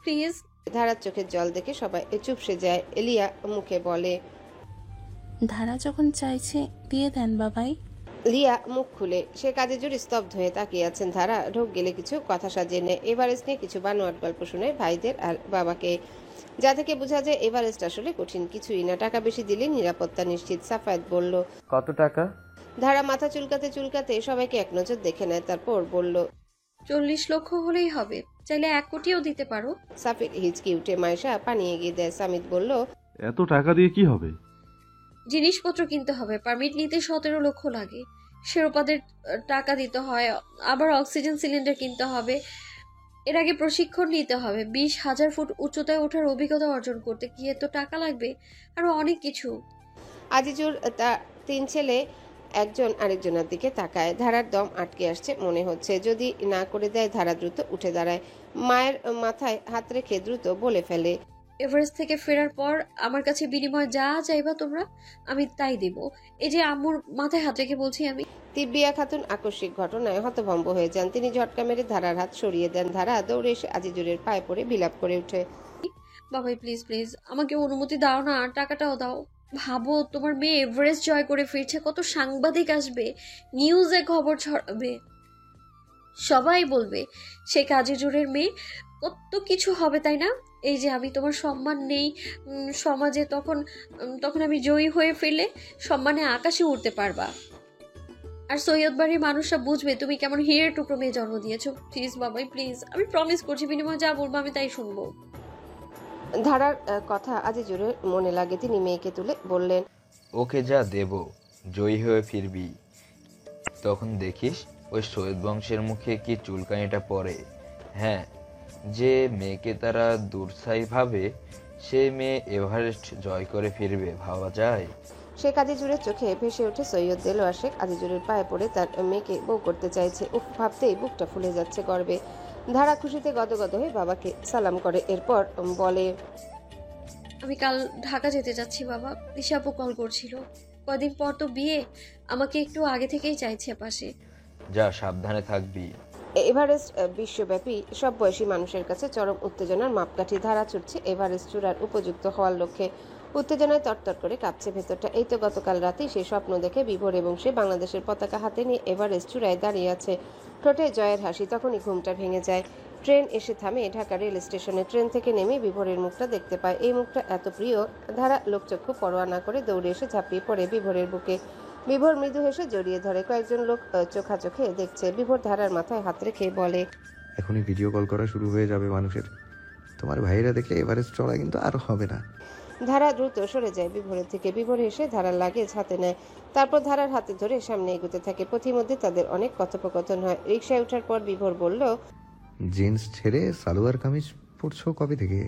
প্লিজ। ধারার চোখের জল দেখে সবাই চুপসে যায়। এলিয়া মুখে বলে, ধারা যখন চাইছে বিয়ে দেন বাবাই। লিয়া মুখ খুলে সে কাজে জোরে স্তব্ধ হয়ে তাকিয়ে আছেন। ধারা ঢোক গেলে কিছু কথা সাজিয়ে নেয়। এভারেস্ট নিয়ে কিছু বানোয়াট গল্প শুনে ভাইদের আর বাবাকে, যা থেকে বোঝা যায় এভারেস্ট আসলে কঠিন কিছুই না, টাকা বেশি দিলে নিরাপত্তা নিশ্চিত। সাফায়াত বলল, কত টাকা? ধারা মাথা চুলকাতে চুলকাতে সবাইকে এক নজর দেখে নেয়, তারপর বলল, 40 লক্ষ হলেই হবে, চাইলে 1 কোটিও দিতে পারো। সাফির হিচকি উঠে মাইশা পানি এগিয়ে দেয়। সামিত বলল, এত টাকা দিয়ে কি হবে? জিনিসপত্র কিনতে হবে, পারমিট নিতে 17 লক্ষ লাগে, শেরোপাদের টাকা দিতে হয়, আবার অক্সিজেন সিলিন্ডার কিনতে হবে, এর আগে প্রশিক্ষণ নিতে হবে, 20,000 ফুট উচ্চতায় ওঠার অভিজ্ঞতা অর্জন করতে গিয়ে তো টাকা লাগবে, আরো অনেক কিছু। আজিজুর তার 3 ছেলে একজন আরেকজনের দিকে তাকায়। ধারার দম আটকে আসছে মনে হচ্ছে। যদি না করে দেয় ধারা দ্রুত উঠে দাঁড়ায়, মায়ের মাথায় হাত রেখে দ্রুত বলে ফেলে, এভারেস্ট থেকে ফেরার পর আমার কাছে বিনিময় যা চাইবা তোমরা, আমি তাই দেব। এই যে আম্মুর মাথায় হাত রেখে বলছি আমি। তিব্বিয়া খাতুন আকস্মিক ঘটনায় হতভম্ব হয়ে যান। তিনি ঝটকা মেরে ধারার হাত সরিয়ে দেন। ধারা দৌড়ে এসে আজিজুরের পায়ে পড়ে বিলাপ করে ওঠে, বাবাই প্লিজ প্লিজ আমাকে অনুমতি দাও না, টাকাটাও দাও। ভাবো, তোমার মেয়ে এভারেস্ট জয় করে ফিরছে, কত সাংবাদিক আসবে, নিউজে খবর ছড়াবে, সবাই বলবে সে আজিজুরের মেয়ে, কত কিছু হবে তাই না? এই যে আমি তোমার সম্মান নেই সমাজে, তখন আমি জয়ী হয়ে ফিরলে সম্মানে আকাশে উঠতে পারবা, আর সৈয়দ বাড়ির মানুষরা বুঝবে তুমি কেমন হীরের টুকরো মেয়ে জন্ম দিয়েছো। প্লিজ বাবাই প্লিজ, আমি প্রমিস করছি বিনিময় যা বলবো আমি তাই শুনবো। ধারার কথা আজিজুরের মনে লাগে। তিনি মেয়েকে তুলে বললেন, ওকে যা দেব, জয়ী হয়ে ফিরবি, তখন দেখিস ওই সৈয়দ বংশের মুখে কি চুলকানিটা পড়ে। হ্যাঁ, যে মেয়েকে তারা দূরসাই ভাবে, সে মেয়ে এভারেস্ট জয় করে ফিরবে, ভাবা যায়? শেখ আজিজুরের চোখে ভেসে ওঠে সৈয়দ দেলোয়ার শেখ আজিজুরের পায়ে পড়ে তার মেয়েকে বউ করতে চাইছে। উফ, ভাবতেই বুকটা ফুলে যাচ্ছে গর্বে। ধারা খুশিতে গদগদ হয়ে বাবাকে সালাম করে, এরপর বলে, আমি কাল ঢাকা যেতে যাচ্ছি বাবা। দিশাপু কল করছিল, কয়দিন পর তো বিয়ে, আমাকে একটু আগে থেকেই চাইছে পাশে। যা, সাবধানে থাকবি। এভারেস্ট বিশ্বব্যাপী সব বয়সী মানুষের কাছে চরম উত্তেজনার মাপকাঠি। ধারা ছুটছে এভারেস্ট চূড়ার উপযুক্ত হওয়ার লক্ষ্যে। উত্তেজনায় তরতর করে কাঁপছে ভেতরটা। এই তো গতকাল রাতেই সে স্বপ্ন দেখে বিভোর এবং সে বাংলাদেশের পতাকা হাতে নিয়ে এভারেস্ট চূড়ায় দাঁড়িয়ে আছে, ঠোঁটে জয়ের হাসি। তখনই ঘুমটা ভেঙে যায়। ট্রেন এসে থামে ঢাকা রেল স্টেশনে। ট্রেন থেকে নেমে বিভোরের মুখটা দেখতে পায়। এই মুখটা এত প্রিয়, ধারা লোকচক্ষু পরোয়া না করে দৌড়ে এসে ঝাঁপিয়ে পড়ে বিভোরের বুকে। বিভোর মৃদু হেসে জড়িয়ে ধরে। কয়েকজন লোক চোখাচোখে দেখছে। বিভোর ধারার মাথায় হাত রেখে বলে, এখনই ভিডিও কল করা শুরু হয়ে যাবে মানুষের। তোমার ভাইয়েরা দেখলে এভারেস্ট চড়া কিন্তু আর হবে না। ধারা দ্রুত সরে যায় বিভোরের থেকে। বিভোর হেসে ধারার লাগেজ হাতে নেয়, তারপর ধারার হাতে ধরে সামনে এগোতে থাকে। পথিমধ্যে তাদের অনেক কথোপকথন হয়। রিকশায় ওঠার পর বিভোর বলল, জিন্স ছেড়ে সালোয়ার কামিজ পরছো কবে থেকে?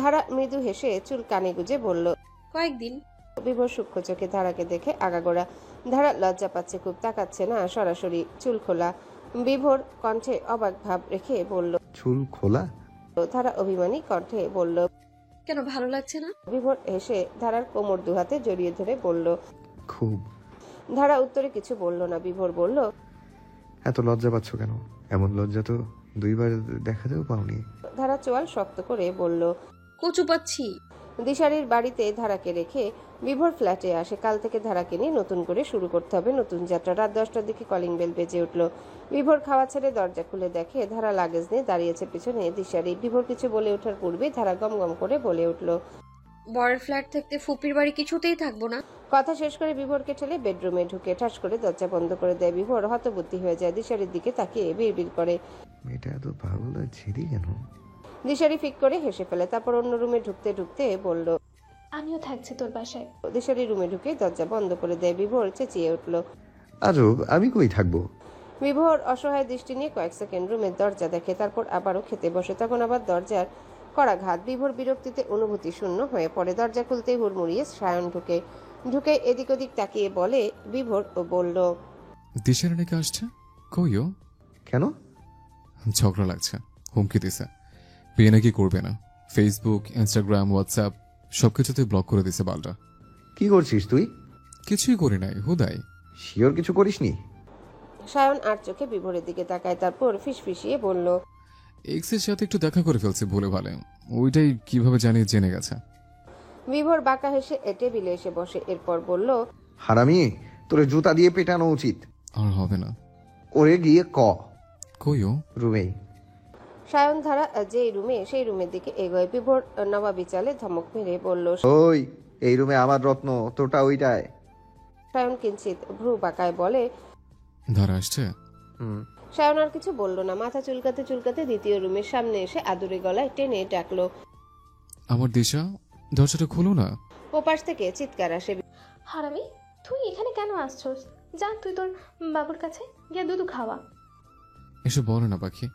ধারা মৃদু হেসে চুল কানে গুজে বলল, কয়েকদিন। বিভোর সূক্ষ্ম চোখে ধারাকে দেখে আগাগোড়া। ধারা লজ্জা পাচ্ছে খুব, তাকাচ্ছে না সরাসরি, চুল খোলা। বিভোর কণ্ঠে অবাক ভাব রেখে বলল, চুল খোলা? ধারা অভিমানী কণ্ঠে বলল, কেন, ভালো লাগছে না? বিভোর হেসে ধারার কোমর দুহাতে জড়িয়ে ধরে বলল, খুব। ধারা উত্তরে কিছু বলল না। বিভোর বলল, এত লজ্জা পাচ্ছ কেন? এমন লজ্জা তো দুইবার দেখাতেও পাওনি। ধারা চোয়াল শক্ত করে বলল, কচু পাচ্ছি। দিশারির বাড়িতে ধারাকে রেখে বিভোর ফ্ল্যাটে আসে। কাল থেকে ধারাকে নিয়ে নতুন করে শুরু করতে হবে নতুন যাত্রা। রাত 10টার দিকে কলিং বেল বেজে উঠল। বিভোর খাওয়া ছেড়ে দরজা খুলে দেখে ধারা লাগেজ নিয়ে দাঁড়িয়েছে পিছনে দিশারি। বিভোর কিছু বলে ওঠার পূর্বে ধারা গম করে বলে উঠল, বরের ফ্ল্যাট থেকে ফুপির বাড়ি কিছুতেই থাকবো না। কথা শেষ করে বিভোরকে ঠেলে বেডরুমে ঢুকে ঠাস করে দরজা বন্ধ করে দেয়। বিভোর হতবুদ্ধি হয়ে যায়। দিশারির দিকে তাকিয়ে বিড়বিড় করে, মেয়েটা এত পাগল আর ছিড়ি কেন? দিশারি ফিক করে হেসে ফেলে, তারপর অন্য রুমে ঢুকতে ঢুকতে বলল, আমিও থাকছি তোর বাসায়। দিশারি রুমে ঢুকে দরজা বন্ধ করে দেয়। বিভোর চেঁচিয়ে উঠল, আজব, আমি কই থাকবো? বিভোর অসহায় দৃষ্টি নিয়ে কয়েক সেকেন্ড রুমের দরজা দেখে, তারপর আবারও খেতে বসে। তখন আবার দরজার করাঘাত। বিভোর বিরক্তিতে অনুভূতি শূন্য হয়ে পড়ে। দরজা খুলতেই হুড়মুড়িয়ে সায়ন ঢুকে এদিক ওদিক তাকিয়ে বলে, বিভোর বলল, দিশারা নাকি আসছে? কইও। কেন? ঝগড়া লাগছে, হুমকি দিছে, বিয়ে নাকি করবে না। ফেসবুক, ইনস্টাগ্রাম, হোয়াটসঅ্যাপ সবকিছুতে ব্লক করে দিছে বালটা। কি করছিস তুই? কিছুই করি নাই, হুদাই। শিওর কিছু করিসনি? সায়ন আর চোখে বিভোরের দিকে তাকায়, তারপর ফিসফিসিয়ে বলল, এক্সের সাথে একটু দেখা করে ফেলছে ভুলে ভালে, ওইটাই কিভাবে জানি জেনে গেছে। বিভোর বাঁকা হেসে টেবিলে এসে বসে, এরপর বলল, হারামি, তোরে জুতা দিয়ে পেটানো উচিত। আর হবে না। ওরে গিয়ে কইও। রুমেই। সায়ন ধারা যেই রুমে সেই রুমের দিকে এগোয়। বিভোর নবাবী চালে ধমক মেরে বলল, ওই, এই রুমে আমার রত্ন, তোটা ওইটায়। সায়ন কিঞ্চিত ভ্রু বাঁকায় বলে, ধারা আসছে। সায়ন আর কিছু বলল না। মাথা চুলকাতে চুলকাতে দ্বিতীয় রুমের সামনে এসে আদুরে গলায় টেনে ডাকলো, আমার দিশা, দরজাটা খুলো না। ওপাশ থেকে চিৎকার আসে, হারামি, তুই এখানে কেন আসছস? যা তুই তোর বাবুর কাছে গিয়ে দুধ খাওয়া। এসব বলো না পাখি,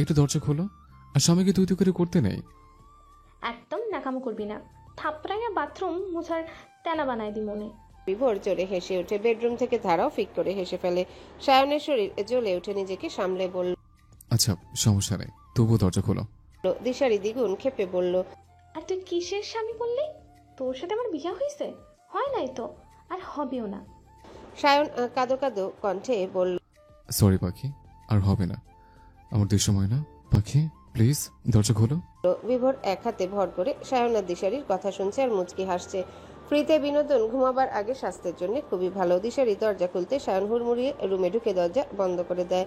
একটু দরজা খোলো। আর স্বামীকে তুই করে করতে নেই। একদম নাকামো করবি না, থাপড়াইয়া বাথরুম মুছার তেনা বানায় দি মনে। বিভোর জোরে হেসে ওঠে। বেডরুম থেকে ধারাও ফিক করে হেসে ফেলে। সায়নের শরীর জ্বলে উঠে, নিজেকে সামলে বলল, আচ্ছা সমস্যা নেই, তবুও দরজা খোলো। দিশারি দ্বিগুণ ক্ষেপে বলল, আর তুই কিসের স্বামী বললি? তোর সাথে আমার বিয়ে হয়েছে? হয় নাই তো, আর হবেও না। সায়ন কাঁদো কাঁদো কণ্ঠে বলল, সরি পাখি, আর হবে না। আমার সময় না পাখি, প্লিজ দরজা খোলো। বিভোর এক হাতে ভর করে সায়ন আর দিশারির কথা শুনছে আর মুচকি হাসছে। ফ্রিতে বিনোদন ঘুমাবার আগে স্বাস্থ্যের জন্য খুবই ভালো। দিশারি দরজা খুলতে সায়ন হুড়মুড়িয়ে রুমে ঢুকে দরজা বন্ধ করে দেয়।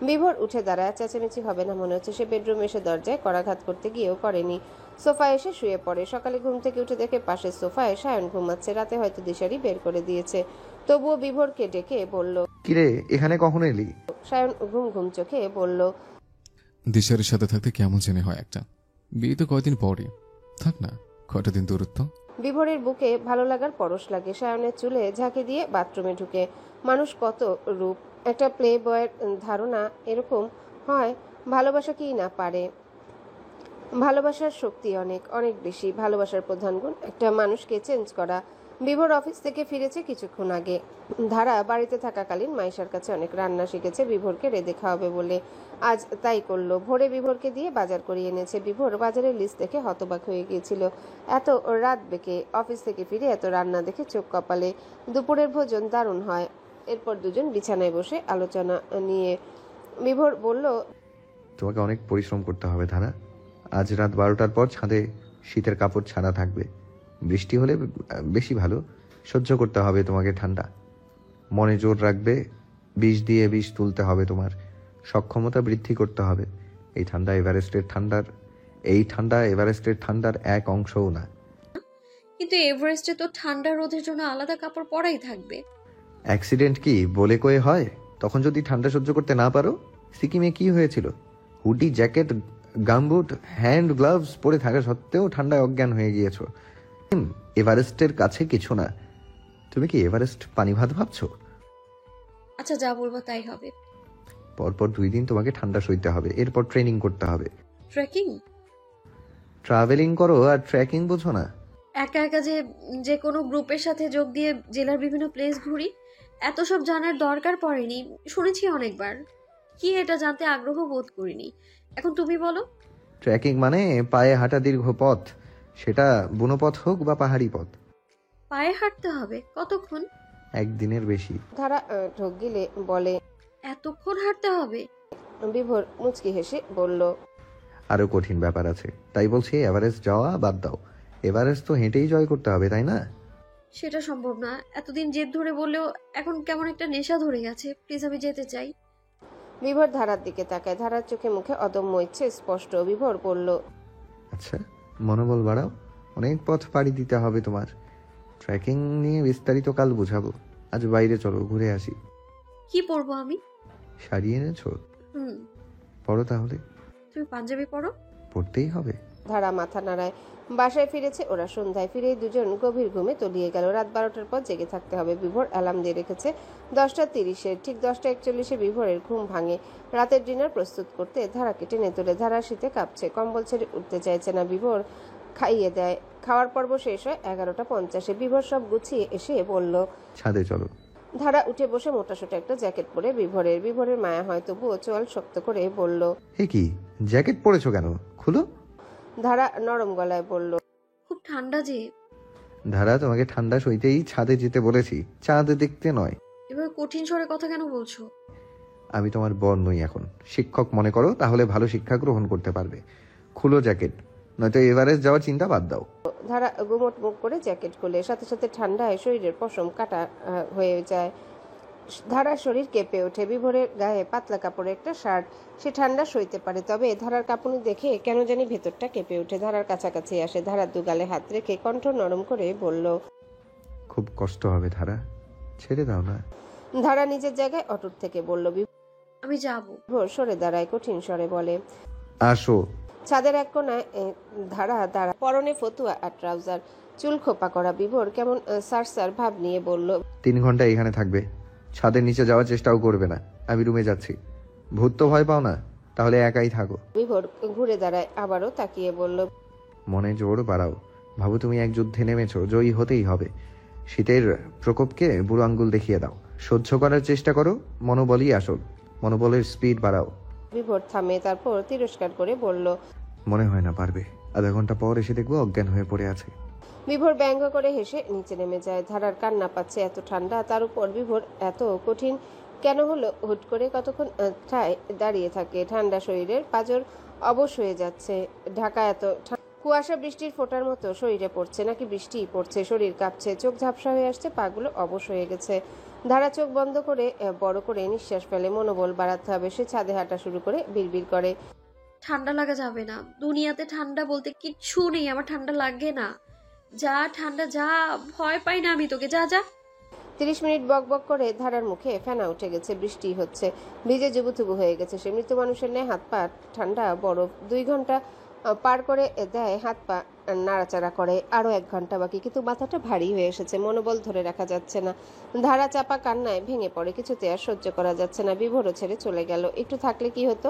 বিভোর উঠে দাঁড়ায়। চেঁচামেচি হবে না মনে হচ্ছে। সে বেডরুমে এসে দরজায় করাঘাত করতে গিয়েও করেনি। সোফায় এসে শুয়ে পড়ে। সকালে ঘুম থেকে উঠে দেখে পাশের সোফায় সায়ন ঘুমাচ্ছে। রাতে হয়তো দিশারি বের করে দিয়েছে। তবুও বিভোরকে ডেকে বলল, কিরে, এখানে কখন এলি? সায়ন ঘুম ঘুম চোখে বলল, দিশারের সাথে থাকতে কেমন জেনে হয় একটা। বিয়ে তো কয়দিন পরই, থাক না কয়টা দিন দূরত্ব। বিভোরের বুকে ভালো লাগার পরশ লাগে। সায়নের চুলে ঝাঁকি দিয়ে বাথরুমে ঢুকে। মানুষ কত রূপ। একটা প্লে বয়ের ধারণা এরকম হয়, ভালোবাসা কি না পারে। ভালোবাসার শক্তি অনেক অনেক বেশি। ভালোবাসার প্রধান গুণ একটা মানুষকে চেঞ্জ করা। বিভোর অফিস থেকে ফিরেছে কিছুক্ষণ আগে। ধারা বাড়িতে থাকাকালীন মাইশার কাছে অনেক রান্না শিখেছে বিভোরকে রেঁধে খাওয়াবে বলে। আজ তাই করলো। ভোরে বিভোরকে দিয়ে বাজার করিয়ে এনেছে। বিভোর বাজারের লিস্ট দেখে হতবাক হয়ে গিয়েছিল। এত রাত বেঁকে অফিস থেকে ফিরে এত রান্না দেখে চোখ কপালে। দুপুরের ভোজন দারুণ হয়। এরপর দুজন বিছানায় বসে আলোচনা নিয়ে বিভোর বলল, তোমাকে অনেক পরিশ্রম করতে হবে ধারা। আজ রাত 12টার পর ছাদে শীতের কাপড় ছাড়া থাকবে। বৃষ্টি হলে বেশি ভালো। সহ্য করতে হবে তোমাকে ঠান্ডা। মনে জোর রাখবে। বিষ দিয়ে বিষ তুলতে হবে তোমার। সক্ষমতা বৃদ্ধি করতে হবে। এই ঠান্ডা এভারেস্টের ঠান্ডার এক অংশও না। কিন্তু এভারেস্টে তো ঠান্ডা রোধের জন্য আলাদা কাপড় পরাই থাকবে। অ্যাক্সিডেন্ট কি বলে কয়ে হয়? তখন যদি ঠান্ডা সহ্য করতে না পারো? সিকিমে কি হয়েছিল? Hoodie, jacket, gumboot, hand gloves পরে থাকা সত্ত্বেও ঠান্ডায় অজ্ঞান হয়ে গিয়েছো। এভারেস্টের কাছে কিছু না। তুমি কি এভারেস্ট পানি ভাত ভাবছো? আচ্ছা, যা বলবো তাই হবে। পরপর 2 দিন তোমাকে ঠান্ডা সইতে হবে। এরপর ট্রেনিং করতে হবে। ট্রেকিং? ট্রাভেলিং করো আর ট্রেকিং বোঝো না? একা একা যে কোনো গ্রুপের সাথে যোগ দিয়ে জেলার বিভিন্ন প্লেস ঘুরি, এত সব জানার দরকার পড়েনি। শুনেছি অনেকবার, কি এটা জানতে আগ্রহ বোধ করিনি। এখন তুমি বলো। ট্রেকিং মানে পায়ে হাঁটা দীর্ঘ পথ, সেটা বনপথ হোক বা পাহাড়ি পথ। পায়ে হাঁটতে হবে? কতক্ষণ? 1 দিনের বেশি। ধারা ঢোক গিলে বলে, এতক্ষণ হাঁটতে হবে? বিভোর মুচকি হেসে বলল, আরো কঠিন ব্যাপার আছে। তাই বলছি এভারেস্ট যাওয়া বাদ দাও। এভারেস্ট তো হেঁটেই জয় করতে হবে, তাই না? সেটা সম্ভব না। এতদিন জেদ ধরে বললেও এখন কেমন একটা নেশা ধরে গেছে। প্লিজ, আমি যেতে চাই। বিভোর ধারার দিকে তাকায়। ধারার চোখে মুখে অদম্য ইচ্ছে স্পষ্ট। বিভোর বলল, আচ্ছা, মনোবল বাড়াও। অনেক পথ পাড়ি দিতে হবে তোমার। ট্রেকিং নিয়ে বিস্তারিত কাল বুঝাবো। আজ বাইরে চলো, ঘুরে আসি। কি পরবো আমি? শাড়ি এনেছো? হুম। পরো তাহলে। তুমি পাঞ্জাবি পরো? পরতেই হবে। ধারা মাথা নাড়ায়। বাসায় ফিরেছে ওরা সন্ধ্যায়। ফিরেই দুজন গভীর ঘুমে তলিয়ে গেল। রাত 12টার পর জেগে থাকতে হবে। বিভোর অ্যালার্ম দিয়ে রেখেছে 10:30-এ। ঠিক 10:41-এ বিভোরের ঘুম ভাঙে। রাতের ডিনার প্রস্তুত করতে ধারাকে টেনে তোলে। ধারা শীতে কাঁপছে, কম্বল ছেড়ে উঠতে চাইছে না। বিভোর খাইয়ে দেয়। খাওয়ার পর্ব শেষ হয় 11:50-এ। বিভোর সব গুছিয়ে এসে বলল, ছাদে চলো। ধারা উঠে বসে মোটাসোটা একটা জ্যাকেট পরে বিভোরের মায়া হয়, তবুও চোয়াল শক্ত করে বলল, এ কি, জ্যাকেট পরেছো কেন? খুলো। ধারা নরম গলায় বলল, খুব ঠান্ডা যে। ধারা, তোমাকে ঠান্ডা সইতেই ছাদে যেতে বলেছি, চাঁদ দেখতে নয়। এবার কঠিন স্বরে কথা কেন বলছো? আমি তোমার বর নই এখন, শিক্ষক মনে করো, তাহলে ভালো শিক্ষা গ্রহণ করতে পারবে। খুলো জ্যাকেট, নয়তো এভারেস্ট যাওয়ার চিন্তা বাদ দাও। ধারা গুমট মুখ করে জ্যাকেট খুলে। সাথে সাথে ঠান্ডায় শরীরের পশম কাটা হয়ে যায়। ধারার শরীর কেঁপে ওঠে। বিভোরের গায়ে পাতলা কাপড়ের একটা শার্ট। সে ঠান্ডা সইতে পারে, তবে ধারার কাঁপুনি দেখে কেন জানি ভেতরটা কেঁপে ওঠে। ধারার কাছাকাছি আসে। ধারার দুগালে হাত রেখে কণ্ঠ নরম করে বলল, খুব কষ্ট হবে ধারা, ছেড়ে দাও না। ধারা নিজের জায়গায় অটুট থেকে বলল। আমি যাব। বিভোর সরে দাঁড়ায়, কঠিন স্বরে বলে, আসো। ছাদের এক কোনায় ধারা দাঁড়া, পরনে ফতুয়া আর ট্রাউজার, চুল খোপা করা। বিভোর কেমন সার ভাব নিয়ে বলল, 3 ঘন্টা এখানে থাকবে। ছাদের নিচে যাওয়ার চেষ্টাও করবে না। আমি রুমে যাচ্ছি। ভূত তো ভয় পাও না, তাহলে একাই থাকো। বিভোর ঘুরে দাঁড়ায়, আবারও তাকিয়ে বলল, মনে জোর বাড়াও। ভাবো তুমি এক যুদ্ধে নেমেছো, জয়ী হতেই হবে। শীতের প্রকোপকে বুড়ো আঙ্গুল দেখিয়ে দাও। সহ্য করার চেষ্টা করো। মনোবলই আসল। মনোবলের স্পিড বাড়াও। বিভোর থামে, তারপর তিরস্কার করে বলল, মনে হয় না পারবে। আধা ঘন্টা পর এসে দেখবো অজ্ঞান হয়ে পড়ে আছে। বিভোর ব্যঙ্গ করে হেসে নিচে নেমে যায়। ধারার কান্না পাচ্ছে। এত ঠান্ডা, তার উপর বিভোর এত কঠিন কেন হলো? হুট করে কতক্ষণ ঠায় দাঁড়িয়ে থাকে। ঠান্ডা শরীরের পাঁজর অবশ হয়ে যাচ্ছে। ঢাকা এত কুয়াশা বৃষ্টির ফোঁটার মতো শরীরে পড়ছে, নাকি বৃষ্টিই পড়ছে? শরীর কাঁপছে, চোখ ঝাপসা হয়ে আসছে, পাগুলো অবশ হয়ে গেছে। ধারা চোখ বন্ধ করে বড় করে নিঃশ্বাস ফেলে। মনোবল বাড়াতে হবে। সে ছাদে হাঁটা শুরু করে বিড়বিড় করে, ঠান্ডা লাগা যাবে না। দুনিয়াতে ঠান্ডা বলতে কিচ্ছু নেই। আমার ঠান্ডা লাগে না। যা ঠান্ডা, যা, ভয় পাই না আমি তোকে। যা যা। 30 মিনিট বক বক করে ধারার মুখে ফেনা উঠে গেছে। বৃষ্টি হচ্ছে। ভিজে জুবুথুবু হয়ে গেছে সে। মৃত মানুষের ন্যায় হাত পা ঠান্ডা বরফ। 2 ঘন্টা পার করে দেয় হাত পা নাড়াচাড়া করে। আরো 1 ঘন্টা বাকি, কিন্তু মাথাটা ভারী হয়ে এসেছে, মনোবল ধরে রাখা যাচ্ছে না। ধারা চাপা কান্নায় ভেঙে পড়ে, কিছুতে আর সহ্য করা যাচ্ছে না। বিভোরও ছেড়ে চলে গেল। একটু থাকলে কি হতো।